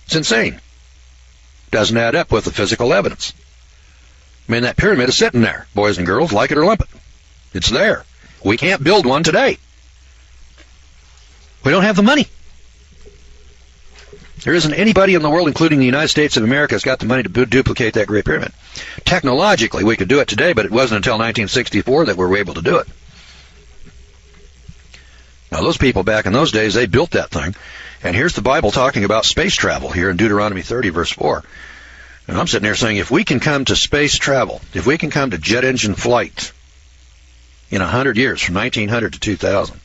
It's insane. Doesn't add up with the physical evidence. I mean, that pyramid is sitting there, boys and girls, like it or lump it. It's there. We can't build one today. We don't have the money. There isn't anybody in the world, including the United States of America, has got the money to duplicate that Great Pyramid. Technologically, we could do it today, but it wasn't until 1964 that we were able to do it. Now, those people back in those days, they built that thing. And here's the Bible talking about space travel here in Deuteronomy 30, verse 4. And I'm sitting there saying, if we can come to space travel, if we can come to jet engine flight in 100 years, from 1900 to 2000,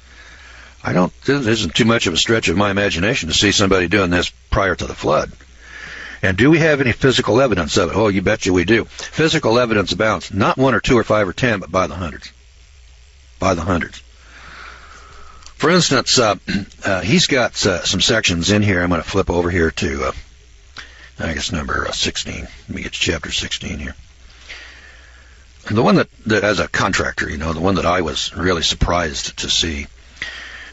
this isn't too much of a stretch of my imagination to see somebody doing this prior to the flood. And do we have any physical evidence of it? Oh, you betcha we do. Physical evidence abounds. Not 1 or 2 or 5 or 10, but by the hundreds. By the hundreds. For instance, he's got some sections in here. I'm going to flip over here to, I guess, number 16. Let me get to chapter 16 here. The one that as a contractor, the one that I was really surprised to see.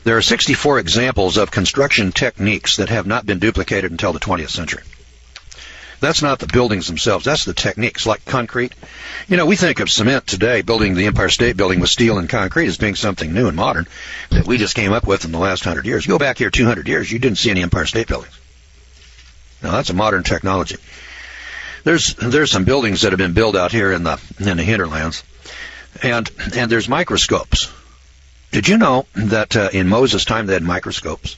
There are 64 examples of construction techniques that have not been duplicated until the 20th century. That's not the buildings themselves. That's the techniques, like concrete. We think of cement today, building the Empire State Building with steel and concrete, as being something new and modern that we just came up with in the last 100 years. You go back here 200 years, you didn't see any Empire State Buildings. Now, that's a modern technology. There's some buildings that have been built out here in the hinterlands, and there's microscopes. Did you know that in Moses' time they had microscopes?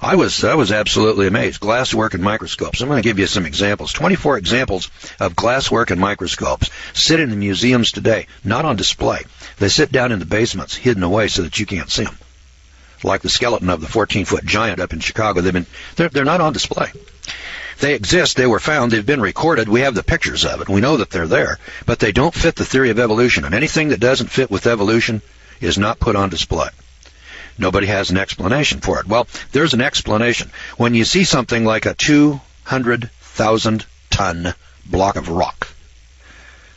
I was absolutely amazed. Glasswork and microscopes. I'm going to give you some examples. 24 examples of glasswork and microscopes sit in the museums today, not on display. They sit down in the basements, hidden away so that you can't see them. Like the skeleton of the 14-foot giant up in Chicago. They're not on display. They exist. They were found. They've been recorded. We have the pictures of it. We know that they're there. But they don't fit the theory of evolution. And anything that doesn't fit with evolution is not put on display. Nobody has an explanation for it. Well, there's an explanation. When you see something like a 200,000-ton block of rock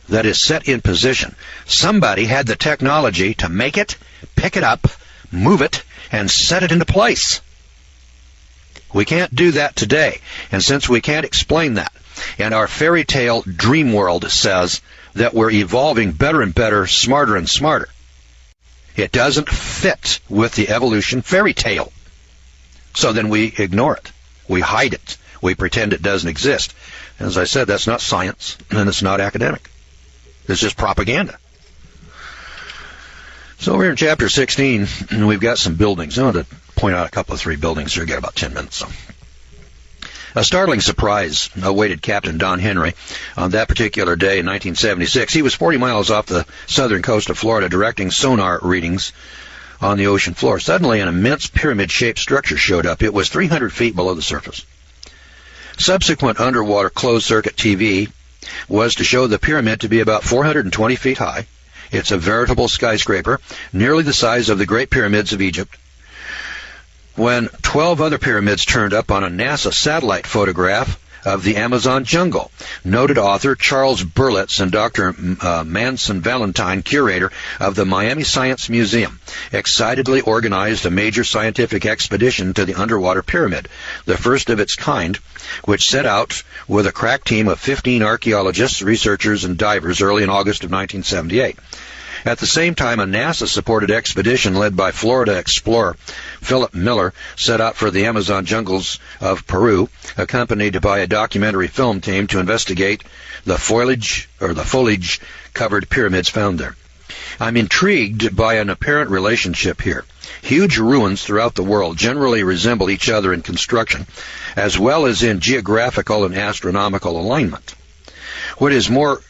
that is set in position, somebody had the technology to make it, pick it up, move it, and set it into place. We can't do that today. And since we can't explain that, and our fairy tale dream world says that we're evolving better and better, smarter and smarter, it doesn't fit with the evolution fairy tale. So then we ignore it. We hide it. We pretend it doesn't exist. As I said, that's not science, and it's not academic. It's just propaganda. So we're in chapter 16, and we've got some buildings. I want to point out a couple of 3 buildings here. We've got about 10 minutes. So. A startling surprise awaited Captain Don Henry on that particular day in 1976. He was 40 miles off the southern coast of Florida directing sonar readings on the ocean floor. Suddenly, an immense pyramid-shaped structure showed up. It was 300 feet below the surface. Subsequent underwater closed-circuit TV was to show the pyramid to be about 420 feet high. It's a veritable skyscraper, nearly the size of the Great Pyramids of Egypt. When 12 other pyramids turned up on a NASA satellite photograph of the Amazon jungle. Noted author Charles Berlitz and Dr. Manson Valentine, curator of the Miami Science Museum, excitedly organized a major scientific expedition to the underwater pyramid, the first of its kind, which set out with a crack team of 15 archaeologists, researchers, and divers early in August of 1978. At the same time, a NASA-supported expedition led by Florida explorer Philip Miller set out for the Amazon jungles of Peru, accompanied by a documentary film team to investigate the foliage-covered pyramids found there. I'm intrigued by an apparent relationship here. Huge ruins throughout the world generally resemble each other in construction, as well as in geographical and astronomical alignment. What is more,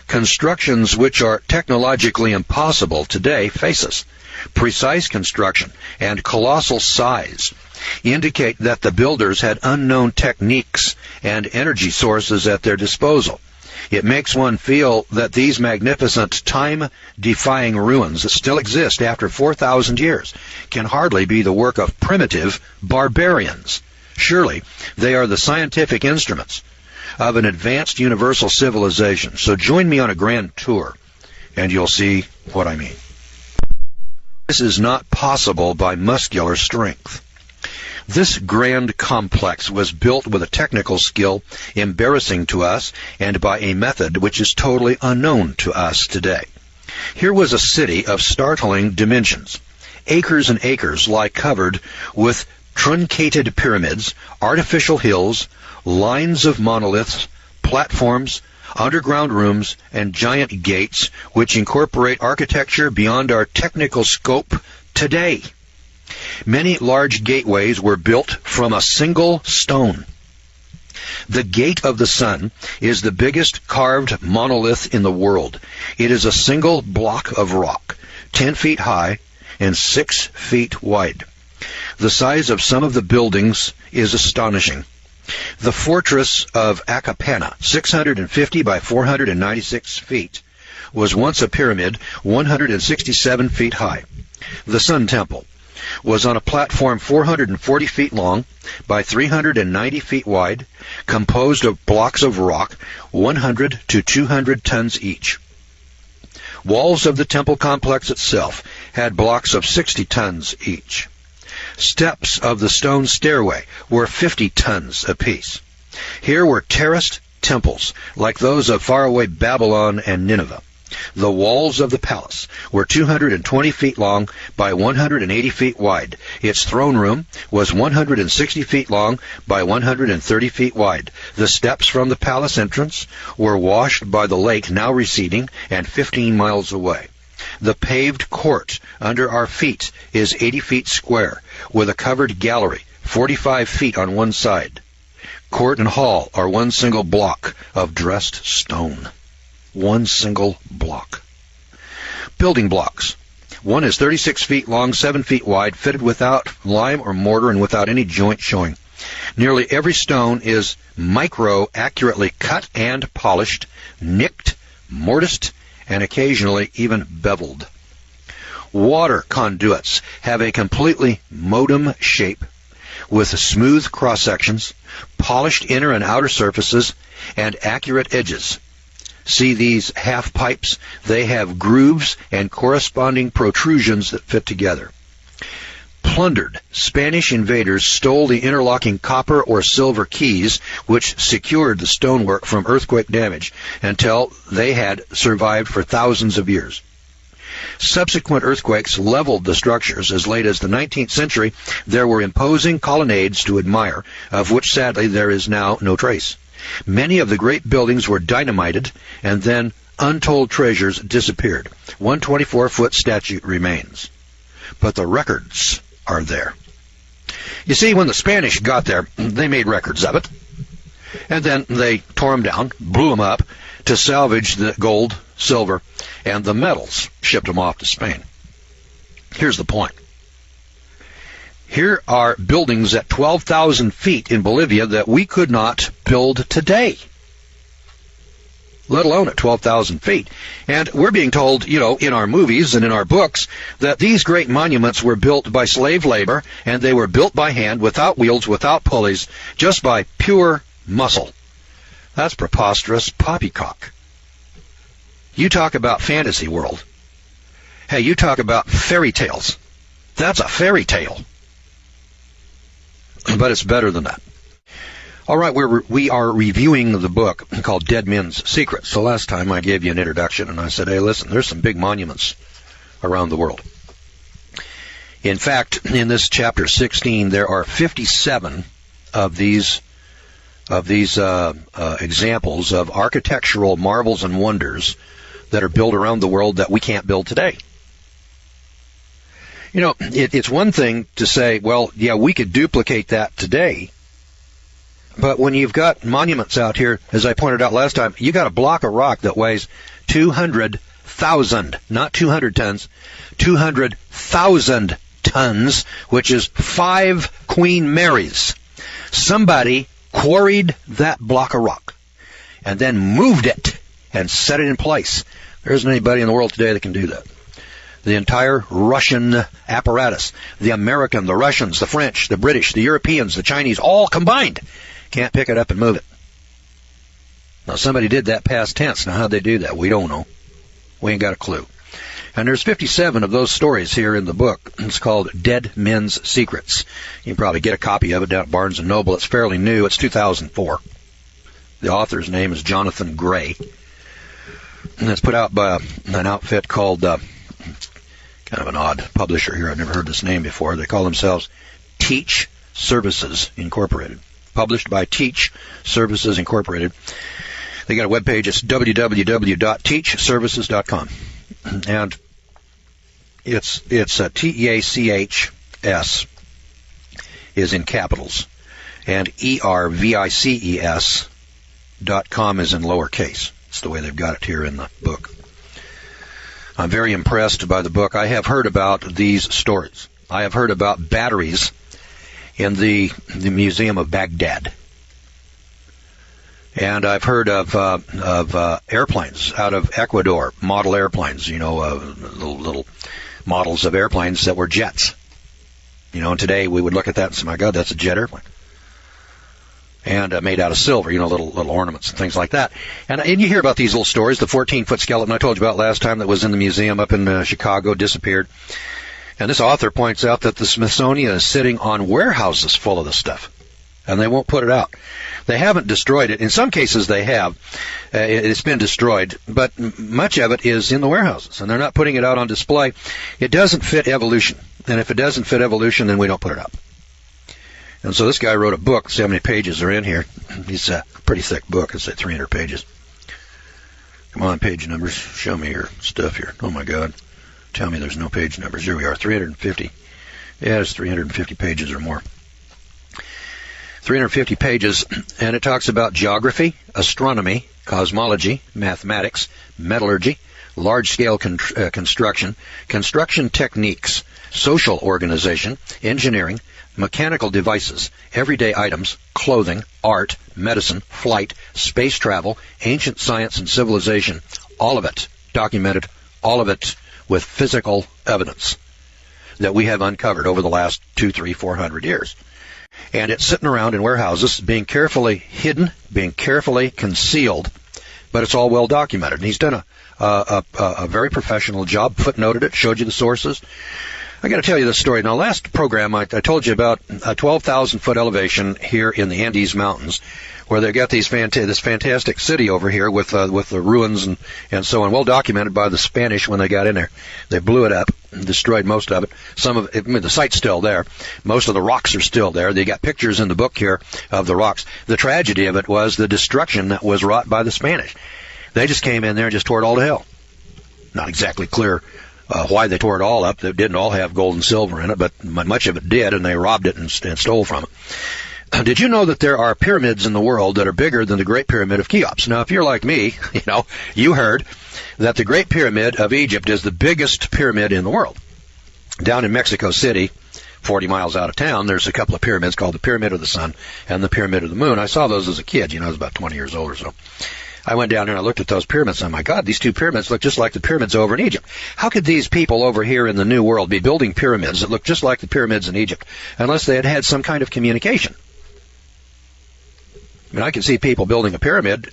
constructions which are technologically impossible today face us. Precise construction and colossal size indicate that the builders had unknown techniques and energy sources at their disposal. It makes one feel that these magnificent, time-defying ruins that still exist after 4,000 years can hardly be the work of primitive barbarians. Surely they are the scientific instruments of an advanced universal civilization. So join me on a grand tour, and you'll see what I mean. This is not possible by muscular strength. This grand complex was built with a technical skill embarrassing to us and by a method which is totally unknown to us today. Here was a city of startling dimensions. Acres and acres lie covered with truncated pyramids, artificial hills, lines of monoliths, platforms, underground rooms, and giant gates which incorporate architecture beyond our technical scope today. Many large gateways were built from a single stone. The Gate of the Sun is the biggest carved monolith in the world. It is a single block of rock, 10 feet high and 6 feet wide. The size of some of the buildings is astonishing. The fortress of Akapana, 650 by 496 feet, was once a pyramid 167 feet high. The Sun Temple was on a platform 440 feet long by 390 feet wide, composed of blocks of rock 100 to 200 tons each. Walls of the temple complex itself had blocks of 60 tons each. Steps of the stone stairway were 50 tons apiece. Here were terraced temples like those of faraway Babylon and Nineveh. The walls of the palace were 220 feet long by 180 feet wide. Its throne room was 160 feet long by 130 feet wide. The steps from the palace entrance were washed by the lake now receding and 15 miles away. The paved court under our feet is 80 feet square, with a covered gallery 45 feet on one side. Court and hall are one single block of dressed stone. One single block. Building blocks. One is 36 feet long, 7 feet wide, fitted without lime or mortar and without any joint showing. Nearly every stone is micro-accurately cut and polished, nicked, mortised, and occasionally even beveled. Water conduits have a completely modem shape with smooth cross-sections, polished inner and outer surfaces, and accurate edges. See these half pipes? They have grooves and corresponding protrusions that fit together. Plundered Spanish invaders stole the interlocking copper or silver keys which secured the stonework from earthquake damage until they had survived for thousands of years. Subsequent earthquakes leveled the structures. As late as the 19th century, there were imposing colonnades to admire, of which sadly there is now no trace. Many of the great buildings were dynamited, and then untold treasures disappeared. One 24-foot statue remains. But the records are there. You see, when the Spanish got there, they made records of it. And then they tore them down, blew them up, to salvage the gold, silver, and the metals, shipped them off to Spain. Here's the point. Here are buildings at 12,000 feet in Bolivia that we could not build today, let alone at 12,000 feet. And we're being told, in our movies and in our books, that these great monuments were built by slave labor, and they were built by hand, without wheels, without pulleys, just by pure muscle. That's preposterous poppycock. You talk about fantasy world. Hey, you talk about fairy tales. That's a fairy tale. But it's better than that. All right, we are reviewing the book called Dead Men's Secrets. So last time I gave you an introduction, and I said, hey, listen, there's some big monuments around the world. In fact, in this chapter 16, there are 57 of these examples of architectural marvels and wonders that are built around the world that we can't build today. You know, it's one thing to say, well, yeah, we could duplicate that today. But when you've got monuments out here, as I pointed out last time, you got a block of rock that weighs 200,000, not 200 tons, 200,000 tons, which is 5 Queen Marys. Somebody quarried that block of rock and then moved it and set it in place. There isn't anybody in the world today that can do that. The entire Russian apparatus, the American, the Russians, the French, the British, the Europeans, the Chinese, all combined, can't pick it up and move it. Now, somebody did that past tense. Now, how'd they do that? We don't know. We ain't got a clue. And there's 57 of those stories here in the book. It's called Dead Men's Secrets. You can probably get a copy of it down at Barnes & Noble. It's fairly new. It's 2004. The author's name is Jonathan Gray. And it's put out by an outfit called, kind of an odd publisher here. I've never heard this name before. They call themselves Teach Services Incorporated. Published by Teach Services Incorporated. They got a webpage. It's www.teachservices.com. And it's TEACHS is in capitals, and ERVICES.com is in lowercase. It's the way they've got it here in the book. I'm very impressed by the book. I have heard about these stories. I have heard about batteries in the Museum of Baghdad. And I've heard of airplanes out of Ecuador, model airplanes, little models of airplanes that were jets. And today we would look at that and say, my God, that's a jet airplane. And made out of silver, little ornaments and things like that. And you hear about these little stories, the 14-foot skeleton I told you about last time that was in the museum up in Chicago, disappeared. And this author points out that the Smithsonian is sitting on warehouses full of this stuff. And they won't put it out. They haven't destroyed it. In some cases they have. It's been destroyed. But much of it is in the warehouses. And they're not putting it out on display. It doesn't fit evolution. And if it doesn't fit evolution, then we don't put it up. And so this guy wrote a book. See how many pages are in here. It's a pretty thick book. It's 300 pages. Come on, page numbers. Show me your stuff here. Oh, my God. Tell me there's no page numbers. Here we are, 350. Yeah, it's 350 pages or more. 350 pages, and it talks about geography, astronomy, cosmology, mathematics, metallurgy, large-scale construction, construction techniques, social organization, engineering, mechanical devices, everyday items, clothing, art, medicine, flight, space travel, ancient science and civilization, all of it documented, all of it with physical evidence that we have uncovered over the last 200, 300, 400 years. And it's sitting around in warehouses, being carefully hidden, being carefully concealed, but it's all well documented. And he's done a very professional job, footnoted it, showed you the sources. I got to tell you this story. Now, last program I told you about a 12,000-foot elevation here in the Andes Mountains, where they've got this fantastic city over here with the ruins and so on, well documented by the Spanish when they got in there. They blew it up, destroyed most of it. Some of it, the site's still there. Most of the rocks are still there. They got pictures in the book here of the rocks. The tragedy of it was the destruction that was wrought by the Spanish. They just came in there and just tore it all to hell. Not exactly clear why they tore it all up. It didn't all have gold and silver in it, but much of it did, and they robbed it and stole from it. Did you know that there are pyramids in the world that are bigger than the Great Pyramid of Cheops? Now, if you're like me, you heard that the Great Pyramid of Egypt is the biggest pyramid in the world. Down in Mexico City, 40 miles out of town, there's a couple of pyramids called the Pyramid of the Sun and the Pyramid of the Moon. I saw those as a kid. I was about 20 years old or so. I went down there and I looked at those pyramids. Oh, my God, these two pyramids look just like the pyramids over in Egypt. How could these people over here in the New World be building pyramids that look just like the pyramids in Egypt unless they had had some kind of communication? I mean, I can see people building a pyramid,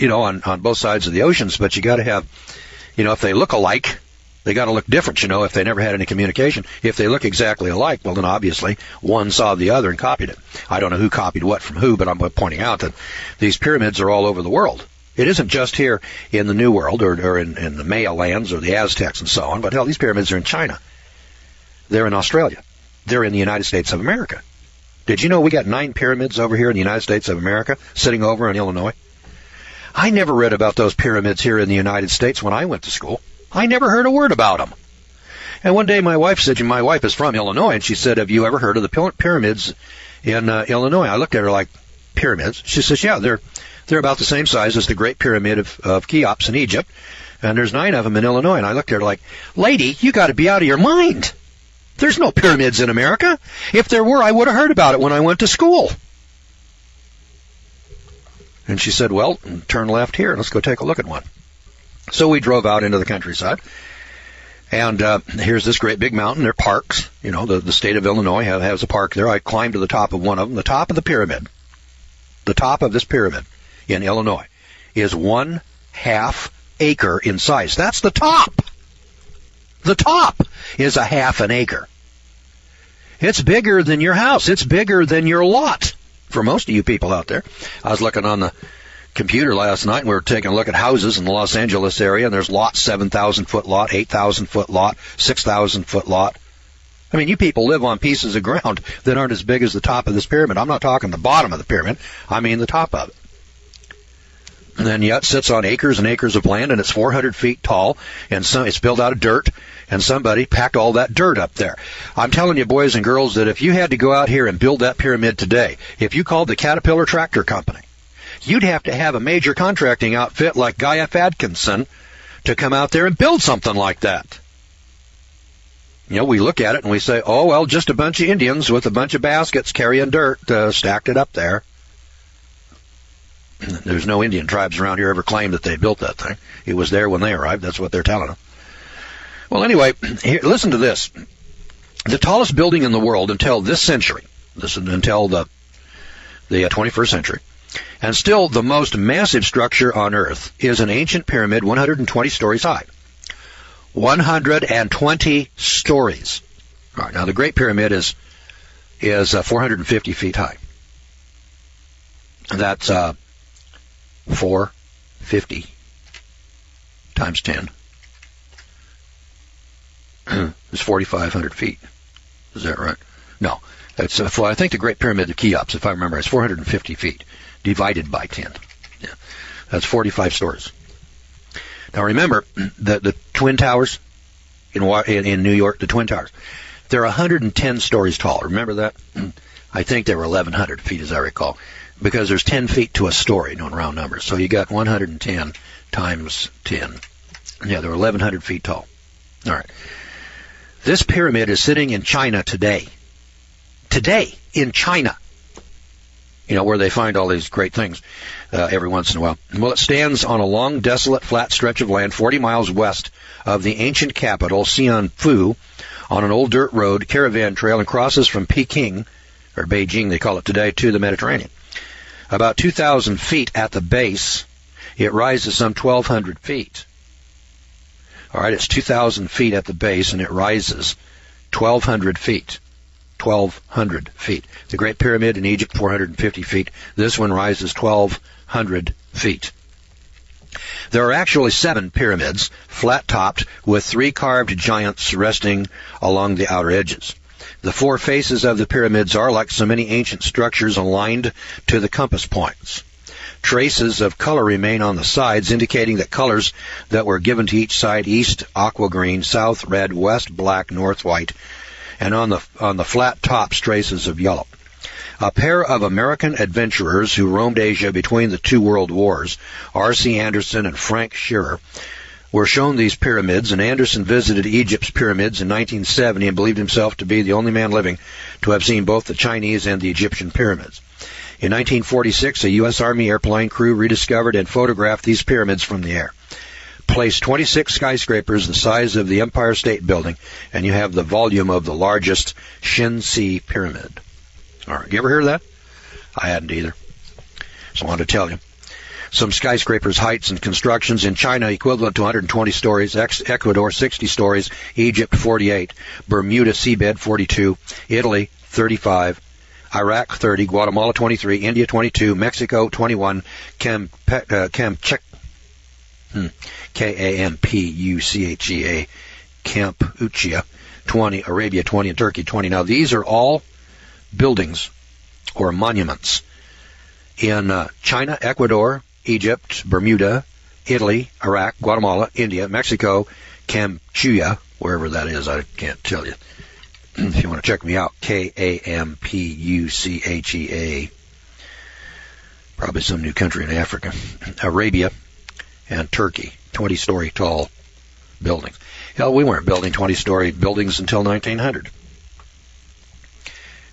on both sides of the oceans, but you got to have, if they look alike, they got to look different, if they never had any communication. If they look exactly alike, well, then obviously one saw the other and copied it. I don't know who copied what from who, but I'm pointing out that these pyramids are all over the world. It isn't just here in the New World or in the Maya lands or the Aztecs and so on, but hell, these pyramids are in China. They're in Australia. They're in the United States of America. Did you know we got 9 pyramids over here in the United States of America, sitting over in Illinois? I never read about those pyramids here in the United States when I went to school. I never heard a word about them. And one day my wife said, my wife is from Illinois, and she said, have you ever heard of the pyramids in Illinois? I looked at her like, pyramids? She says, yeah, they're about the same size as the Great Pyramid of Cheops in Egypt, and there's 9 of them in Illinois. And I looked at her like, lady, you got to be out of your mind. There's no pyramids in America. If there were, I would have heard about it when I went to school. And she said, well, turn left here. Let's go take a look at one. So we drove out into the countryside. And here's this great big mountain. There are parks. The state of Illinois has a park there. I climbed to the top of one of them. The top of the pyramid, the top of this pyramid in Illinois, is 1/2 acre in size. That's the top. The top is a 1/2 acre. It's bigger than your house. It's bigger than your lot for most of you people out there. I was looking on the computer last night, and we were taking a look at houses in the Los Angeles area, and there's lots, 7,000-foot lot, 8,000-foot lot, 6,000-foot lot. I mean, you people live on pieces of ground that aren't as big as the top of this pyramid. I'm not talking the bottom of the pyramid. I mean the top of it. And then, it sits on acres and acres of land, and it's 400 feet tall, and it's built out of dirt, and somebody packed all that dirt up there. I'm telling you, boys and girls, that if you had to go out here and build that pyramid today, if you called the Caterpillar Tractor Company, you'd have to have a major contracting outfit like Guy F. Atkinson to come out there and build something like that. We look at it and we say, oh, well, just a bunch of Indians with a bunch of baskets carrying dirt stacked it up there. There's no Indian tribes around here ever claimed that they built that thing. It was there when they arrived. That's what they're telling them. Well, anyway, listen to this. The tallest building in the world until this century, until the 21st century, and still the most massive structure on Earth, is an ancient pyramid 120 stories high. 120 stories. All right, now the Great Pyramid is 450 feet high. That's 450 times 10. It's 4,500 feet. Is that right? No. That's I think the Great Pyramid of Cheops, if I remember, is 450 feet divided by 10. Yeah. That's 45 stories. Now remember, the Twin Towers in New York, the Twin Towers, they're 110 stories tall. Remember that? I think they were 1,100 feet, as I recall, because there's 10 feet to a story, known round numbers. So you got 110 times 10. Yeah, they're 1,100 feet tall. All right. This pyramid is sitting in China today. Today, in China. Where they find all these great things every once in a while. Well, it stands on a long, desolate, flat stretch of land 40 miles west of the ancient capital, Xianfu, on an old dirt road, caravan trail, and crosses from Peking, or Beijing they call it today, to the Mediterranean. About 2,000 feet at the base, it rises some 1,200 feet. All right, it's 2,000 feet at the base, and it rises 1,200 feet. 1,200 feet. The Great Pyramid in Egypt, 450 feet. This one rises 1,200 feet. There are actually 7 pyramids, flat-topped, with 3 carved giants resting along the outer edges. The 4 faces of the pyramids are, like so many ancient structures, aligned to the compass points. Traces of color remain on the sides, indicating that colors that were given to each side: east, aqua green; south, red; west, black; north, white; and on the flat tops, traces of yellow. A pair of American adventurers who roamed Asia between the 2 world wars, R.C. Anderson and Frank Shearer, were shown these pyramids, and Anderson visited Egypt's pyramids in 1970 and believed himself to be the only man living to have seen both the Chinese and the Egyptian pyramids. In 1946, a U.S. Army airplane crew rediscovered and photographed these pyramids from the air. Place 26 skyscrapers the size of the Empire State Building, and you have the volume of the largest Shin Si pyramid. All right, you ever hear of that? I hadn't either. So I wanted to tell you. Some skyscrapers, heights, and constructions in China equivalent to 120 stories, Ecuador 60 stories, Egypt 48, Bermuda seabed 42, Italy 35, Iraq 30, Guatemala 23, India 22, Mexico 21, Kampuchea, Kampuchea 20, Arabia 20, and Turkey 20. Now these are all buildings or monuments in China, Ecuador, Egypt, Bermuda, Italy, Iraq, Guatemala, India, Mexico, Kampuchea, wherever that is, I can't tell you. If you want to check me out, Kampuchea, probably some new country in Africa, Arabia, and Turkey, 20-story tall buildings. Hell, we weren't building 20-story buildings until 1900.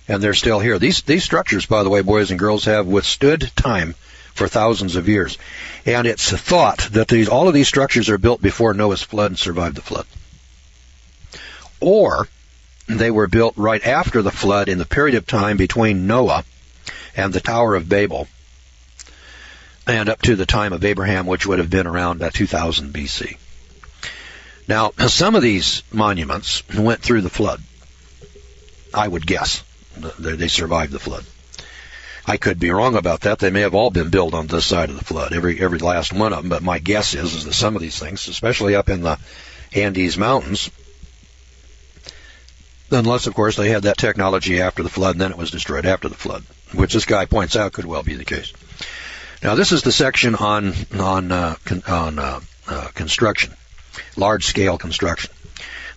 And they're still here. These structures, by the way, boys and girls, have withstood time for thousands of years. And it's thought that all of these structures are built before Noah's flood and survived the flood. Or they were built right after the flood in the period of time between Noah and the Tower of Babel and up to the time of Abraham, which would have been around 2000 BC. Now, some of these monuments went through the flood, I would guess. They survived the flood. I could be wrong about that. They may have all been built on this side of the flood, every last one of them. But my guess is that some of these things, especially up in the Andes Mountains, unless, of course, they had that technology after the flood and then it was destroyed after the flood, which this guy points out could well be the case. Now, this is the section on construction, large-scale construction.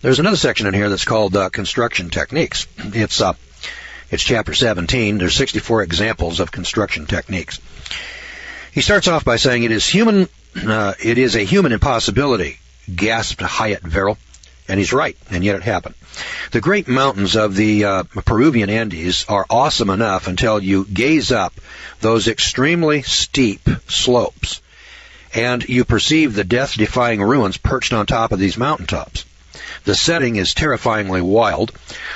There's another section in here that's called construction techniques. It's chapter 17. There's 64 examples of construction techniques. He starts off by saying, it is a human impossibility, gasped Hyatt Verrill. And he's right, and yet it happened. The great mountains of the Peruvian Andes are awesome enough until you gaze up those extremely steep slopes, and you perceive the death-defying ruins perched on top of these mountaintops. The setting is terrifyingly wild,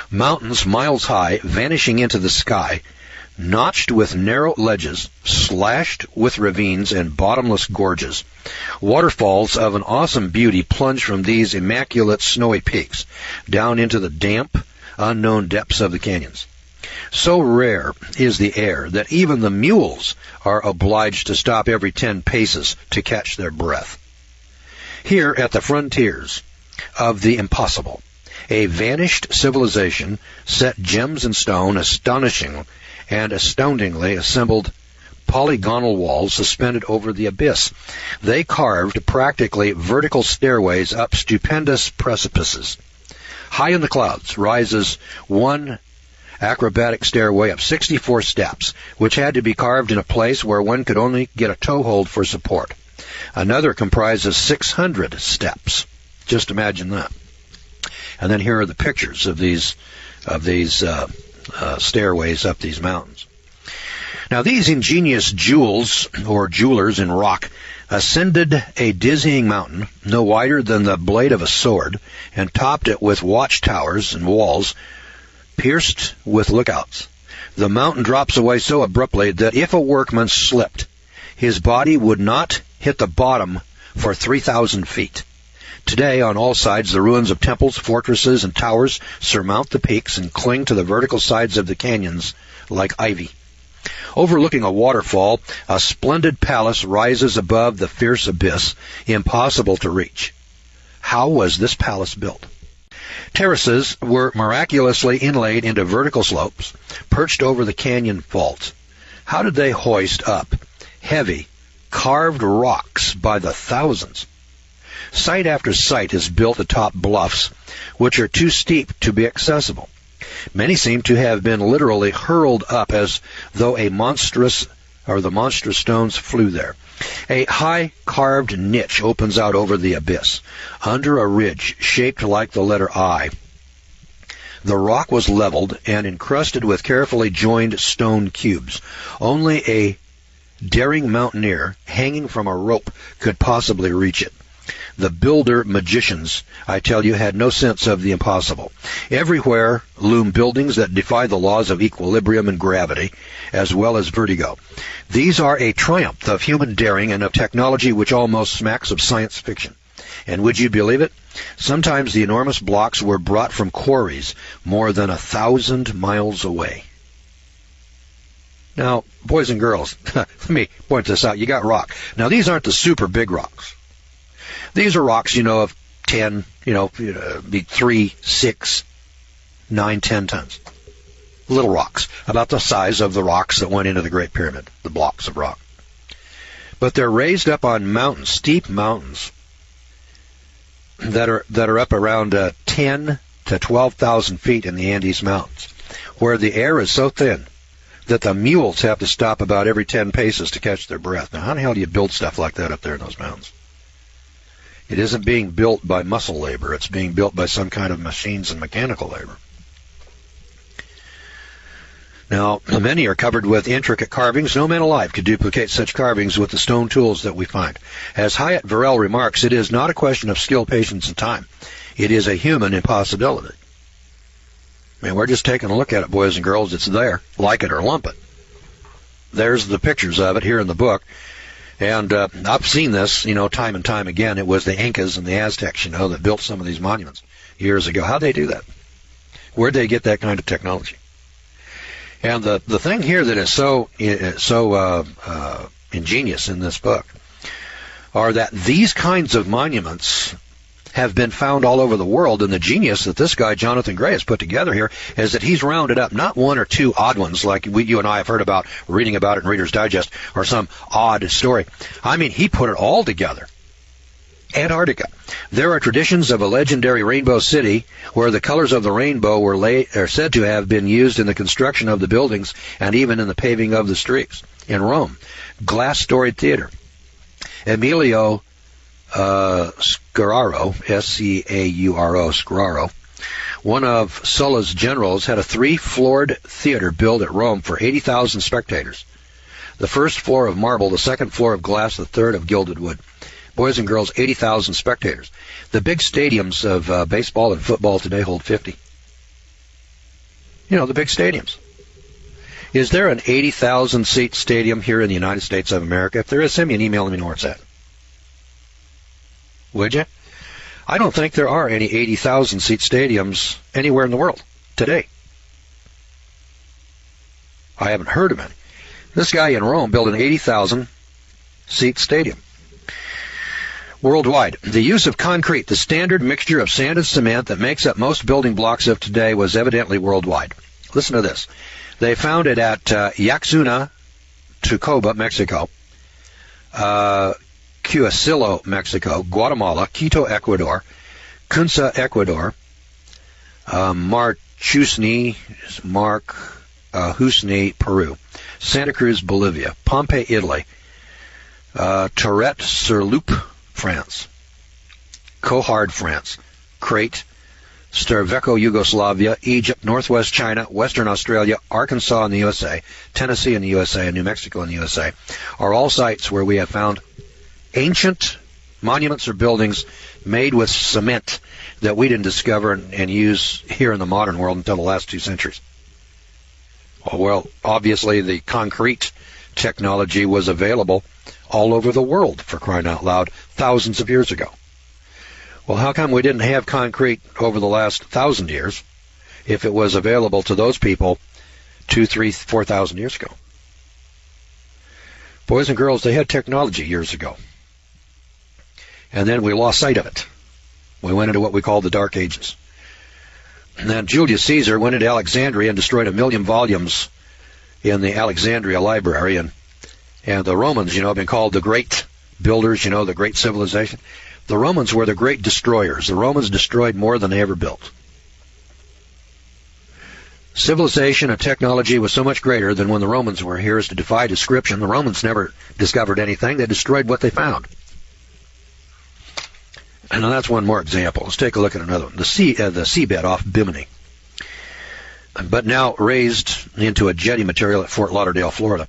mountains miles high, vanishing into the sky, notched with narrow ledges, slashed with ravines and bottomless gorges. Waterfalls of an awesome beauty plunge from these immaculate snowy peaks down into the damp, unknown depths of the canyons. So rare is the air that even the mules are obliged to stop every 10 paces to catch their breath. Here at the frontiers of the impossible, a vanished civilization set gems in stone, astonishing and astoundingly assembled polygonal walls suspended over the abyss. They carved practically vertical stairways up stupendous precipices. High in the clouds rises one acrobatic stairway of 64 steps, which had to be carved in a place where one could only get a toehold for support. Another comprises 600 steps. Just imagine that. And then here are the pictures of these stairways up these mountains. Now these ingenious jewels, or jewelers in rock, ascended a dizzying mountain no wider than the blade of a sword, and topped it with watchtowers and walls pierced with lookouts. The mountain drops away so abruptly that if a workman slipped, his body would not hit the bottom for 3,000 feet. Today, on all sides, the ruins of temples, fortresses, and towers surmount the peaks and cling to the vertical sides of the canyons like ivy. Overlooking a waterfall, a splendid palace rises above the fierce abyss, impossible to reach. How was this palace built? Terraces were miraculously inlaid into vertical slopes, perched over the canyon faults. How did they hoist up heavy, carved rocks by the thousands? Site after site is built atop bluffs, which are too steep to be accessible. Many seem to have been literally hurled up as though the monstrous stones flew there. A high carved niche opens out over the abyss, under a ridge shaped like the letter I. The rock was leveled and encrusted with carefully joined stone cubes. Only a daring mountaineer hanging from a rope could possibly reach it. The builder magicians, I tell you, had no sense of the impossible. Everywhere loom buildings that defy the laws of equilibrium and gravity, as well as vertigo. These are a triumph of human daring and of technology which almost smacks of science fiction. And would you believe it? Sometimes the enormous blocks were brought from quarries more than 1,000 miles away. Now, boys and girls, let me point this out. You got rock. Now, these aren't the super big rocks. These are rocks, of 10, be 3, 6, 9, 10 tons. Little rocks, about the size of the rocks that went into the Great Pyramid, the blocks of rock. But they're raised up on mountains, steep mountains, that are up around 10 to 12,000 feet in the Andes Mountains, where the air is so thin that the mules have to stop about every 10 paces to catch their breath. Now, how the hell do you build stuff like that up there in those mountains? It isn't being built by muscle labor. It's being built by some kind of machines and mechanical labor. Now, many are covered with intricate carvings. No man alive could duplicate such carvings with the stone tools that we find. As Hyatt Verrell remarks, it is not a question of skill, patience, and time. It is a human impossibility. I mean, we're just taking a look at it, boys and girls. It's there. Like it or lump it. There's the pictures of it here in the book. And I've seen this, time and time again. It was the Incas and the Aztecs, that built some of these monuments years ago. How'd they do that? Where'd they get that kind of technology? And the thing here that is so ingenious in this book are that these kinds of monuments have been found all over the world, and the genius that this guy, Jonathan Gray, has put together here is that he's rounded up not one or two odd ones like you and I have heard about, reading about it in Reader's Digest, or some odd story. I mean, he put it all together. Antarctica. There are traditions of a legendary rainbow city where the colors of the rainbow are said to have been used in the construction of the buildings and even in the paving of the streets. In Rome, glass-storied theater. Emilio Scararo, S-C-A-U-R-O, Scararo, one of Sulla's generals, had a 3-floored theater built at Rome for 80,000 spectators. The first floor of marble, the second floor of glass, the third of gilded wood. Boys and girls, 80,000 spectators. The big stadiums of baseball and football today hold 50. The big stadiums. Is there an 80,000-seat stadium here in the United States of America? If there is, send me an email and let me know where it's at. Would you? I don't think there are any 80,000-seat stadiums anywhere in the world today. I haven't heard of any. This guy in Rome built an 80,000-seat stadium. Worldwide, the use of concrete, the standard mixture of sand and cement that makes up most building blocks of today, was evidently worldwide. Listen to this. They found it at Yaxuna, Tucoba, Mexico, Cuauhcillo, Mexico, Guatemala, Quito, Ecuador, Cunza, Ecuador, Marchusni, Peru, Santa Cruz, Bolivia, Pompeii, Italy, Tourette-sur-Loup, France, Cohard, France, Crete, Sterveco, Yugoslavia, Egypt, Northwest China, Western Australia, Arkansas in the USA, Tennessee in the USA, and New Mexico in the USA are all sites where we have found ancient monuments or buildings made with cement that we didn't discover and use here in the modern world until the last 2 centuries. Well, obviously the concrete technology was available all over the world, for crying out loud, thousands of years ago. Well, how come we didn't have concrete over the last 1,000 years if it was available to those people 2,000, 3,000, 4,000 years ago? Boys and girls, they had technology years ago. And then we lost sight of it. We went into what we call the Dark Ages. And then Julius Caesar went into Alexandria and destroyed 1 million volumes in the Alexandria Library. And the Romans, have been called the great builders, the great civilization. The Romans were the great destroyers. The Romans destroyed more than they ever built. Civilization and technology was so much greater than when the Romans were here as to defy description. The Romans never discovered anything. They destroyed what they found. And that's one more example. Let's take a look at another one. The seabed off Bimini, but now raised into a jetty material at Fort Lauderdale, Florida.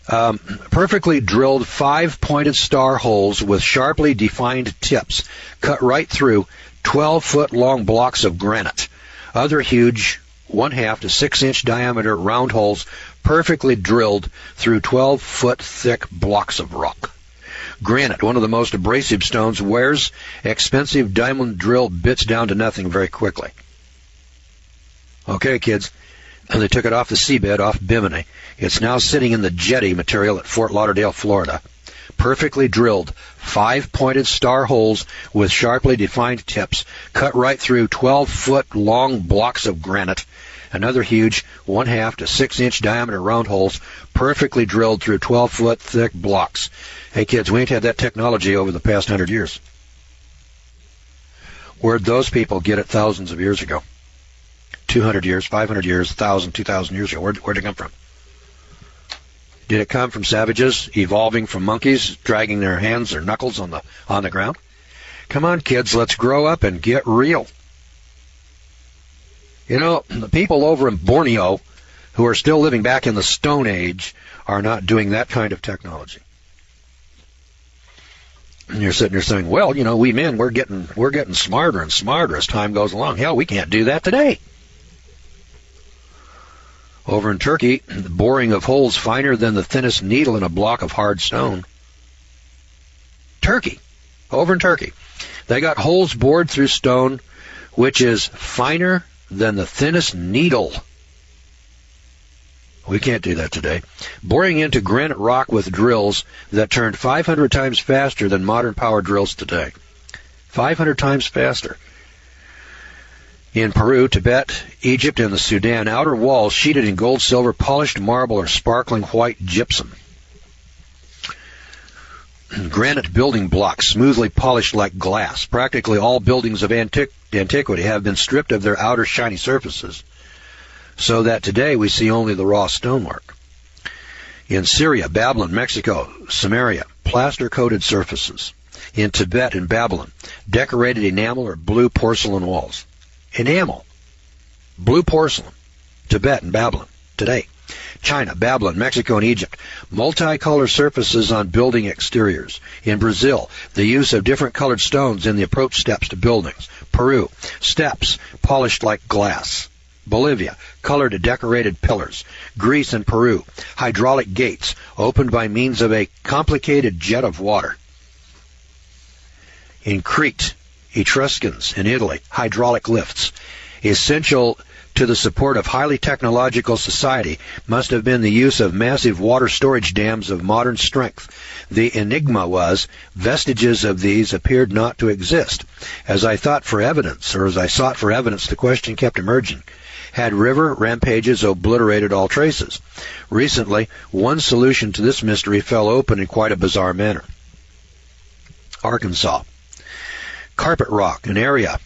Perfectly drilled 5-pointed star holes with sharply defined tips cut right through 12-foot-long blocks of granite. Other huge 1/2 to 6-inch diameter round holes perfectly drilled through 12-foot thick blocks of rock. Granite, one of the most abrasive stones, wears expensive diamond drill bits down to nothing very quickly. Okay, kids, and they took it off the seabed off Bimini. It's now sitting in the jetty material at Fort Lauderdale, Florida. Perfectly drilled 5-pointed star holes with sharply defined tips cut right through 12-foot-long blocks of granite. Another huge 1/2 to 6-inch diameter round holes perfectly drilled through 12-foot thick blocks. Hey kids, we ain't had that technology over the past 100 years. Where'd those people get it thousands of years ago? 200 years, 500 years, 1,000, 2,000 years ago. Where'd it come from? Did it come from savages evolving from monkeys, dragging their hands or knuckles on the ground? Come on, kids, let's grow up and get real. You know, the people over in Borneo who are still living back in the Stone Age are not doing that kind of technology. And you're sitting there saying, well, you know, we men, we're getting smarter and smarter as time goes along. Hell, we can't do that today. Over in Turkey, the boring of holes finer than the thinnest needle in a block of hard stone. Turkey. Over in Turkey. They got holes bored through stone which is finer than the thinnest needle. We can't do that today. Boring into granite rock with drills that turned 500 times faster than modern power drills today. 500 times faster. In Peru, Tibet, Egypt, and the Sudan, outer walls sheeted in gold, silver, polished marble, or sparkling white gypsum. Granite building blocks, smoothly polished like glass. Practically all buildings of antiquity have been stripped of their outer shiny surfaces, so that today we see only the raw stonework. In Syria, Babylon, Mexico, Samaria, plaster-coated surfaces. In Tibet and Babylon, decorated enamel or blue porcelain walls. Enamel, blue porcelain, Tibet and Babylon, today. China, Babylon, Mexico, and Egypt, multicolored surfaces on building exteriors. In Brazil, the use of different colored stones in the approach steps to buildings. Peru, steps polished like glass. Bolivia, colored decorated pillars. Greece and Peru, hydraulic gates opened by means of a complicated jet of water. In Crete, Etruscans in Italy, hydraulic lifts. Essential to the support of highly technological society must have been the use of massive water storage dams of modern strength. The enigma was, vestiges of these appeared not to exist. As I sought for evidence, the question kept emerging. Had river rampages obliterated all traces? Recently, one solution to this mystery fell open in quite a bizarre manner. Arkansas. Carpet rock, an area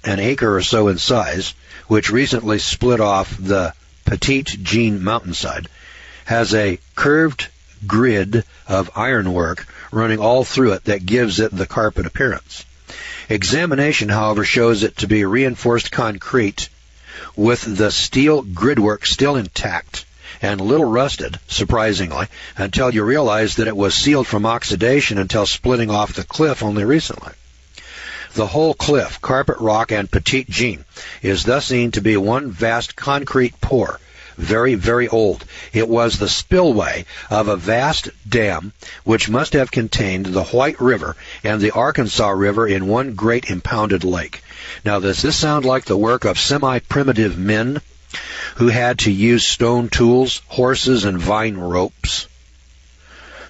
an acre or so in size, which recently split off the Petite Jean mountainside, has a curved grid of ironwork running all through it that gives it the carpet appearance. Examination, however, shows it to be reinforced concrete with the steel gridwork still intact and little rusted, surprisingly, until you realize that it was sealed from oxidation until splitting off the cliff only recently. The whole cliff, Carpet Rock and Petite Jean, is thus seen to be one vast concrete pour, very, very old. It was the spillway of a vast dam which must have contained the White River and the Arkansas River in one great impounded lake. Now, does this sound like the work of semi-primitive men who had to use stone tools, horses, and vine ropes?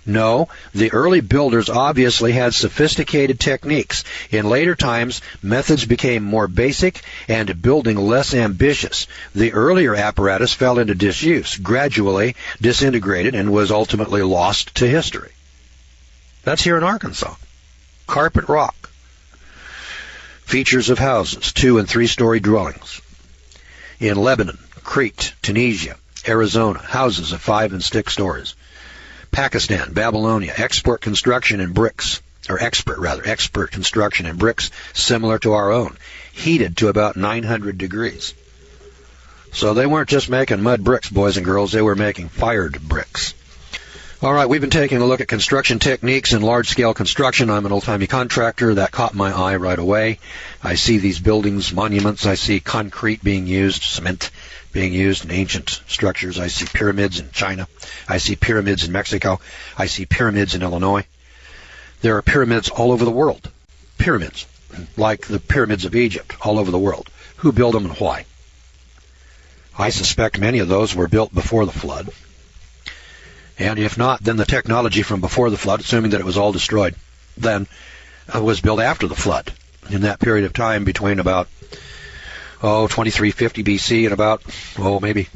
No, the early builders obviously had sophisticated techniques. In later times, methods became more basic and building less ambitious. The earlier apparatus fell into disuse, gradually disintegrated, and was ultimately lost to history. That's here in Arkansas. Carpet Rock. Features of houses, 2- and 3-story dwellings. In Lebanon, Crete, Tunisia, Arizona, houses of 5 and 6 stories. Pakistan, Babylonia, expert construction in bricks, expert construction in bricks similar to our own, heated to about 900 degrees. So they weren't just making mud bricks, boys and girls, they were making fired bricks. All right, we've been taking a look at construction techniques in large-scale construction. I'm an old-timey contractor. That caught my eye right away. I see these buildings, monuments. I see concrete being used, cement being used in ancient structures. I see pyramids in China. I see pyramids in Mexico. I see pyramids in Illinois. There are pyramids all over the world. Pyramids, like the pyramids of Egypt, all over the world. Who built them and why? I suspect many of those were built before the flood. And if not, then the technology from before the flood, assuming that it was all destroyed, then was built after the flood. In that period of time between about, 2350 BC and about, maybe,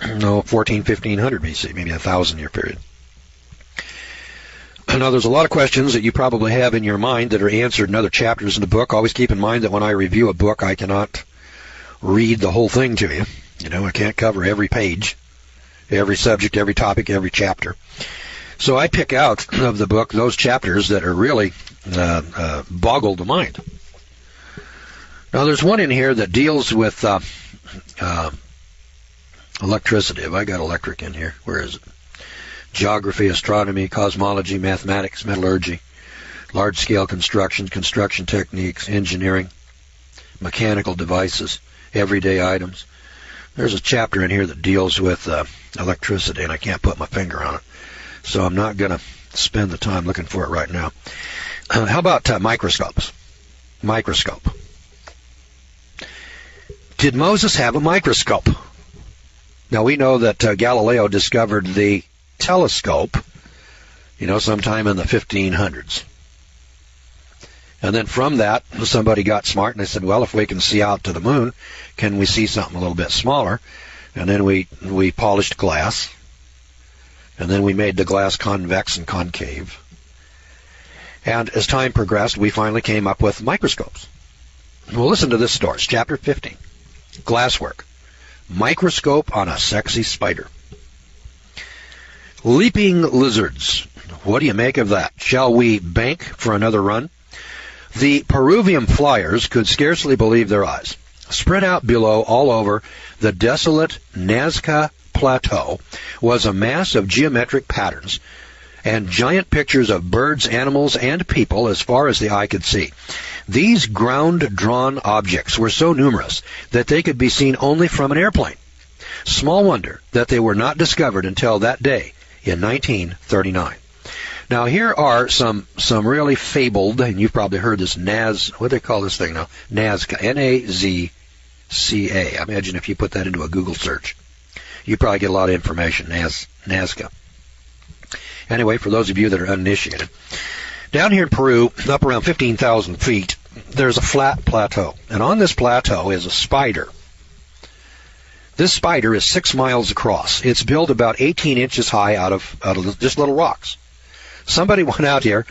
1500 BC, maybe a 1,000-year period. Now, there's a lot of questions that you probably have in your mind that are answered in other chapters in the book. Always keep in mind that when I review a book, I cannot read the whole thing to you. I can't cover every page, every subject, every topic, every chapter. So I pick out of the book those chapters that are really boggle the mind. Now, there's one in here that deals with electricity. Have I got electric in here? Where is it? Geography, astronomy, cosmology, mathematics, metallurgy, large-scale construction, construction techniques, engineering, mechanical devices, everyday items. There's a chapter in here that deals with electricity, and I can't put my finger on it. So I'm not going to spend the time looking for it right now. How about microscopes? Microscope. Did Moses have a microscope? Now, we know that Galileo discovered the telescope, sometime in the 1500s. And then from that, somebody got smart and they said, well, if we can see out to the moon, can we see something a little bit smaller? And then we polished glass. And then we made the glass convex and concave. And as time progressed, we finally came up with microscopes. Well, listen to this story. It's chapter 15. Glasswork. Microscope on a sexy spider. Leaping lizards. What do you make of that? Shall we bank for another run? The Peruvian flyers could scarcely believe their eyes. Spread out below all over the desolate Nazca Plateau was a mass of geometric patterns and giant pictures of birds, animals, and people as far as the eye could see. These ground-drawn objects were so numerous that they could be seen only from an airplane. Small wonder that they were not discovered until that day in 1939. Now, here are some really fabled, and you've probably heard this what do they call this thing now? Nazca, N-A-Z-C-A. I imagine if you put that into a Google search, you probably get a lot of information, Nazca. Anyway, for those of you that are uninitiated, down here in Peru, up around 15,000 feet, there's a flat plateau. And on this plateau is a spider. This spider is 6 miles across. It's built about 18 inches high out of just little rocks. Somebody went out here,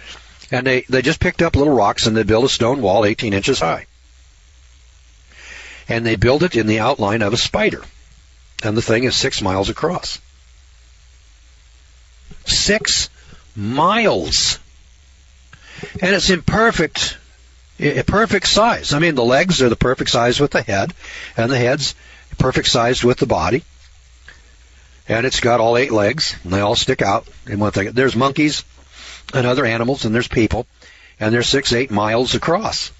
and they just picked up little rocks, and they built a stone wall 18 inches high. And they built it in the outline of a spider. And the thing is 6 miles across. 6 miles. And it's in perfect size. I mean, the legs are the perfect size with the head, and the head's perfect sized with the body. And it's got all 8 legs, and they all stick out in one thing. There's monkeys and other animals, and there's people, and they're 6-8 miles across.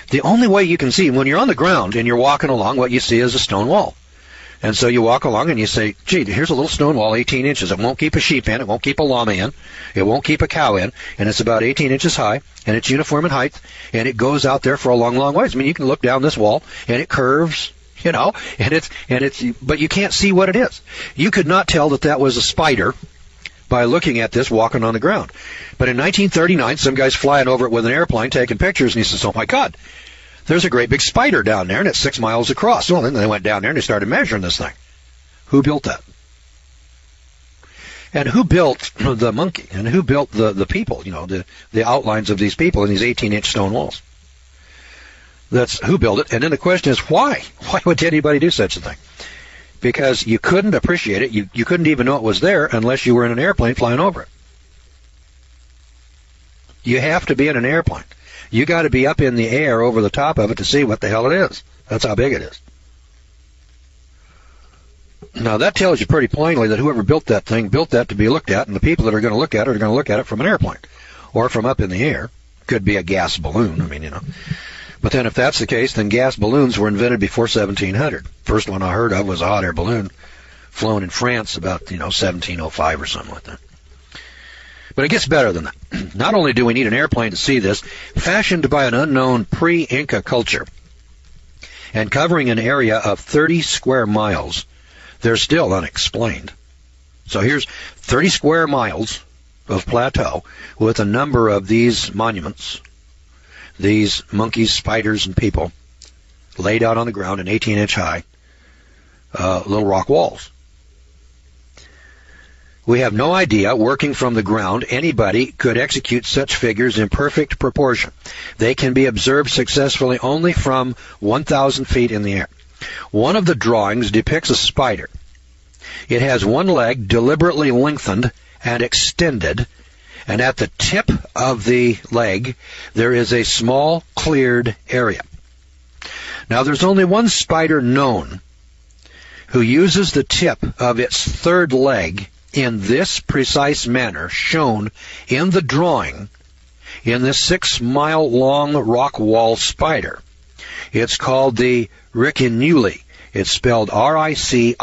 The only way you can see, when you're on the ground and you're walking along, what you see is a stone wall. And so you walk along and you say, gee, here's a little stone wall, 18 inches. It won't keep a sheep in. It won't keep a llama in. It won't keep a cow in. And it's about 18 inches high, and it's uniform in height, and it goes out there for a long, long ways. I mean, you can look down this wall, and it curves, but you can't see what it is. You could not tell that was a spider by looking at this walking on the ground. But in 1939, some guy's flying over it with an airplane taking pictures, and he says, oh, my God, there's a great big spider down there, and it's 6 miles across. Well, then they went down there and they started measuring this thing. Who built that? And who built the monkey? And who built the people, the outlines of these people in these 18-inch stone walls? That's who built it. And then the question is, why? Why would anybody do such a thing? Because you couldn't appreciate it. You couldn't even know it was there unless you were in an airplane flying over it. You have to be in an airplane. You got to be up in the air over the top of it to see what the hell it is. That's how big it is. Now that tells you pretty plainly that whoever built that thing built that to be looked at, and the people that are going to look at it are going to look at it from an airplane or from up in the air. Could be a gas balloon, But then if that's the case, then gas balloons were invented before 1700. First one I heard of was a hot air balloon flown in France about, 1705 or something like that. But it gets better than that. Not only do we need an airplane to see this, fashioned by an unknown pre-Inca culture, and covering an area of 30 square miles, they're still unexplained. So here's 30 square miles of plateau with a number of these monuments, these monkeys, spiders, and people laid out on the ground in 18-inch high little rock walls. We have no idea, working from the ground, anybody could execute such figures in perfect proportion. They can be observed successfully only from 1,000 feet in the air. One of the drawings depicts a spider. It has one leg deliberately lengthened and extended, and at the tip of the leg there is a small cleared area. Now there's only one spider known who uses the tip of its third leg in this precise manner shown in the drawing in this 6-mile-long rock wall spider. It's called the Riccinuli. It's spelled Riccinulei.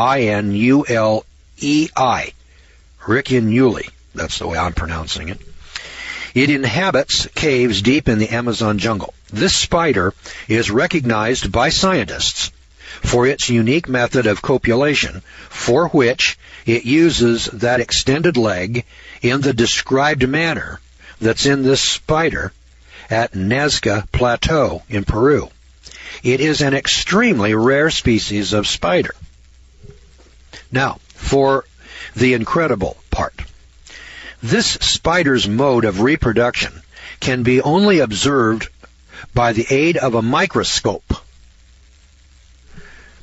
Riccinuli. That's the way I'm pronouncing it. It inhabits caves deep in the Amazon jungle. This spider is recognized by scientists for its unique method of copulation, for which it uses that extended leg in the described manner that's in this spider at Nazca Plateau in Peru. It is an extremely rare species of spider. Now, for the incredible part. This spider's mode of reproduction can be only observed by the aid of a microscope.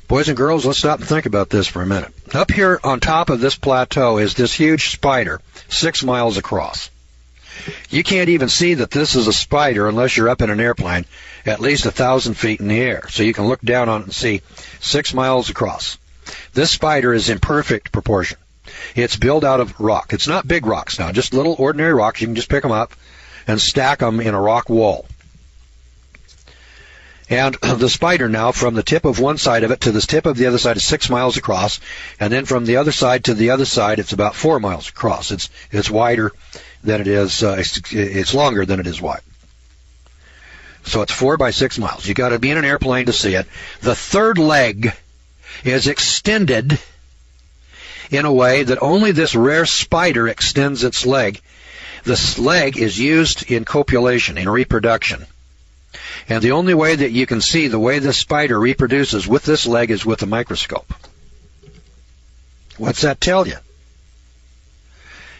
Boys and girls, let's stop and think about this for a minute. Up here on top of this plateau is this huge spider, 6 miles across. You can't even see that this is a spider unless you're up in an airplane at least 1,000 feet in the air. So you can look down on it and see 6 miles across. This spider is in perfect proportion. It's built out of rock. It's not big rocks now, just little ordinary rocks. You can just pick them up and stack them in a rock wall. And the spider now, from the tip of one side of it to the tip of the other side, is 6 miles across, and then from the other side to the other side, it's about 4 miles across. It's wider than it is. It's longer than it is wide. So it's 4 by 6 miles. You got to be in an airplane to see it. The third leg is extended in a way that only this rare spider extends its leg. This leg is used in copulation, in reproduction. And the only way that you can see the way this spider reproduces with this leg is with a microscope. What's that tell you?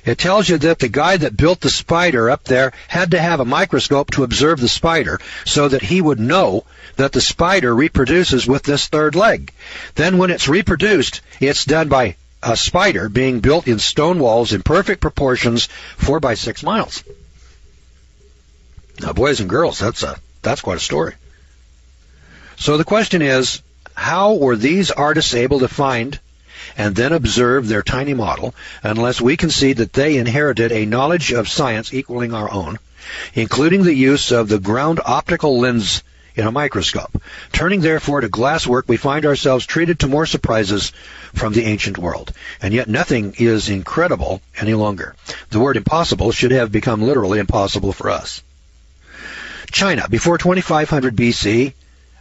It tells you that the guy that built the spider up there had to have a microscope to observe the spider so that he would know that the spider reproduces with this third leg. Then when it's reproduced, it's done by a spider being built in stone walls in perfect proportions, 4 by 6 miles. Now, boys and girls, that's quite a story. So the question is, how were these artists able to find and then observe their tiny model unless we concede that they inherited a knowledge of science equaling our own, including the use of the ground optical lens in a microscope? Turning therefore to glasswork, we find ourselves treated to more surprises from the ancient world. And yet nothing is incredible any longer. The word impossible should have become literally impossible for us. China, before 2500 BC,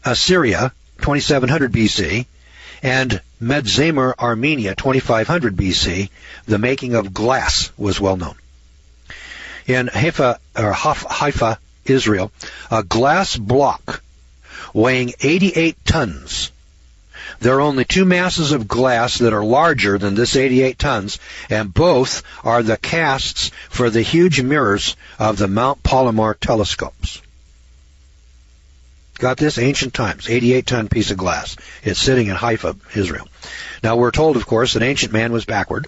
Assyria, 2700 BC, and Medzamer, Armenia, 2500 BC, the making of glass was well known. In Haifa, Israel, a glass block weighing 88 tons. There are only 2 masses of glass that are larger than this 88 tons, and both are the casts for the huge mirrors of the Mount Palomar telescopes. Got this? Ancient times, 88-ton piece of glass. It's sitting in Haifa, Israel. Now, we're told, of course, that ancient man was backward,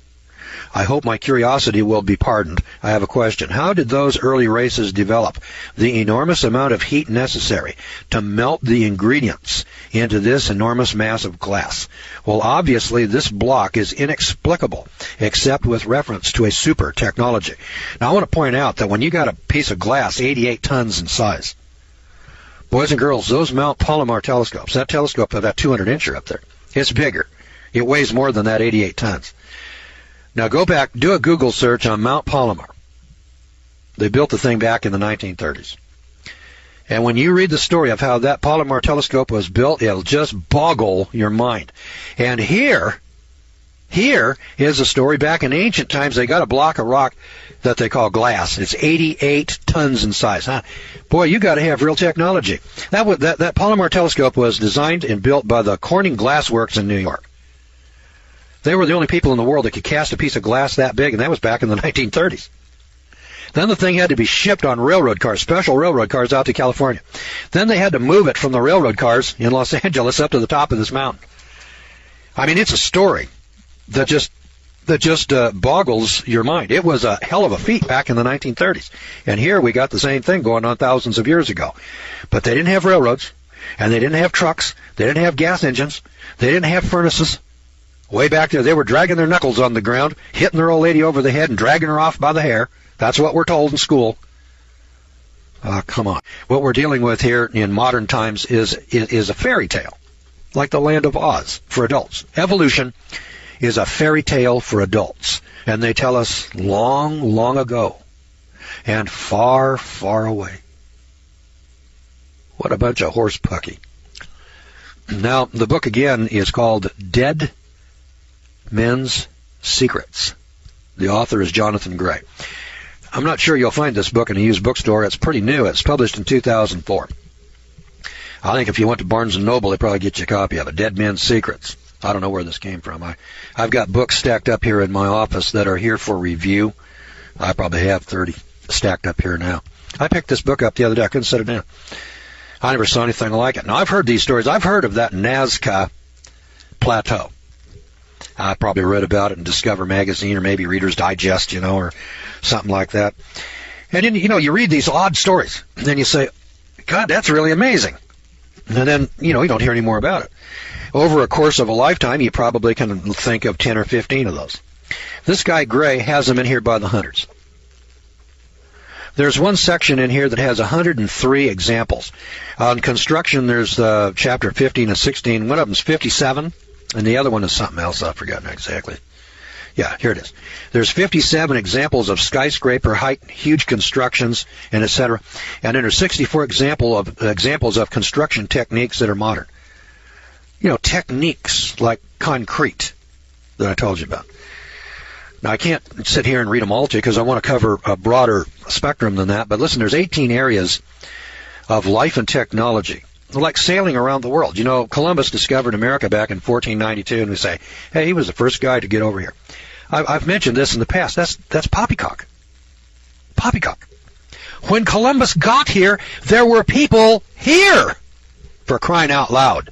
I hope my curiosity will be pardoned. I have a question. How did those early races develop the enormous amount of heat necessary to melt the ingredients into this enormous mass of glass? Well, obviously, this block is inexplicable, except with reference to a super technology. Now, I want to point out that when you got a piece of glass 88 tons in size, boys and girls, those Mount Palomar telescopes, that telescope of that 200-incher up there, it's bigger. It weighs more than that 88 tons. Now go back, do a Google search on Mount Palomar. They built the thing back in the 1930s. And when you read the story of how that Palomar telescope was built, it'll just boggle your mind. And here is a story back in ancient times. They got a block of rock that they call glass. It's 88 tons in size. Huh? Boy, you got to have real technology. That Palomar telescope was designed and built by the Corning Glass Works in New York. They were the only people in the world that could cast a piece of glass that big, and that was back in the 1930s. Then the thing had to be shipped on railroad cars, special railroad cars out to California. Then they had to move it from the railroad cars in Los Angeles up to the top of this mountain. I mean, it's a story that just boggles your mind. It was a hell of a feat back in the 1930s. And here we got the same thing going on thousands of years ago. But they didn't have railroads, and they didn't have trucks, they didn't have gas engines, they didn't have furnaces. Way back there, they were dragging their knuckles on the ground, hitting their old lady over the head and dragging her off by the hair. That's what we're told in school. Come on. What we're dealing with here in modern times is a fairy tale, like the Land of Oz for adults. Evolution is a fairy tale for adults, and they tell us long, long ago and far, far away. What a bunch of horse pucky. Now, the book again is called Dead Men's Secrets. The author is Jonathan Gray. I'm not sure you'll find this book in a used bookstore. It's pretty new. It's published in 2004. I think if you went to Barnes & Noble, they'd probably get you a copy of it. Dead Men's Secrets. I don't know where this came from. I've got books stacked up here in my office that are here for review. I probably have 30 stacked up here now. I picked this book up the other day. I couldn't set it down. I never saw anything like it. Now, I've heard these stories. I've heard of that Nazca Plateau. I probably read about it in Discover Magazine or maybe Reader's Digest, or something like that. And then, you read these odd stories, and then you say, God, that's really amazing. And then, you don't hear any more about it. Over a course of a lifetime, you probably can think of 10 or 15 of those. This guy, Gray, has them in here by the hundreds. There's one section in here that has 103 examples. On construction, there's chapter 15 and 16. One of them's 57. And the other one is something else. I've forgotten exactly. Yeah, here it is. There's 57 examples of skyscraper height, huge constructions, and etc. And then there's 64 examples of construction techniques that are modern. Techniques like concrete that I told you about. Now, I can't sit here and read them all to you because I want to cover a broader spectrum than that. But listen, there's 18 areas of life and technology. Like sailing around the world. Columbus discovered America back in 1492, and we say, hey, he was the first guy to get over here. I've mentioned this in the past. That's poppycock. Poppycock. When Columbus got here, there were people here, for crying out loud.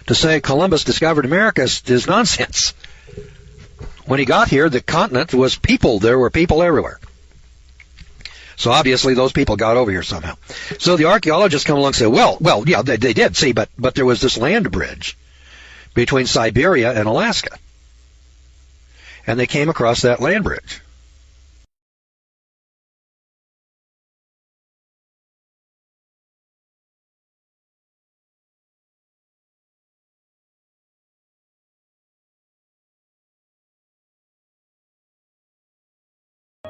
To say Columbus discovered America is nonsense. When he got here, the continent was people. There were people everywhere. So obviously those people got over here somehow. So the archaeologists come along and say, well, yeah, they did, see, but there was this land bridge between Siberia and Alaska. And they came across that land bridge.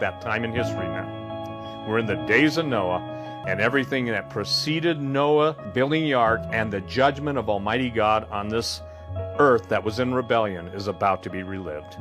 That time in history now. We're in the days of Noah, and everything that preceded Noah building the ark and the judgment of Almighty God on this earth that was in rebellion is about to be relived.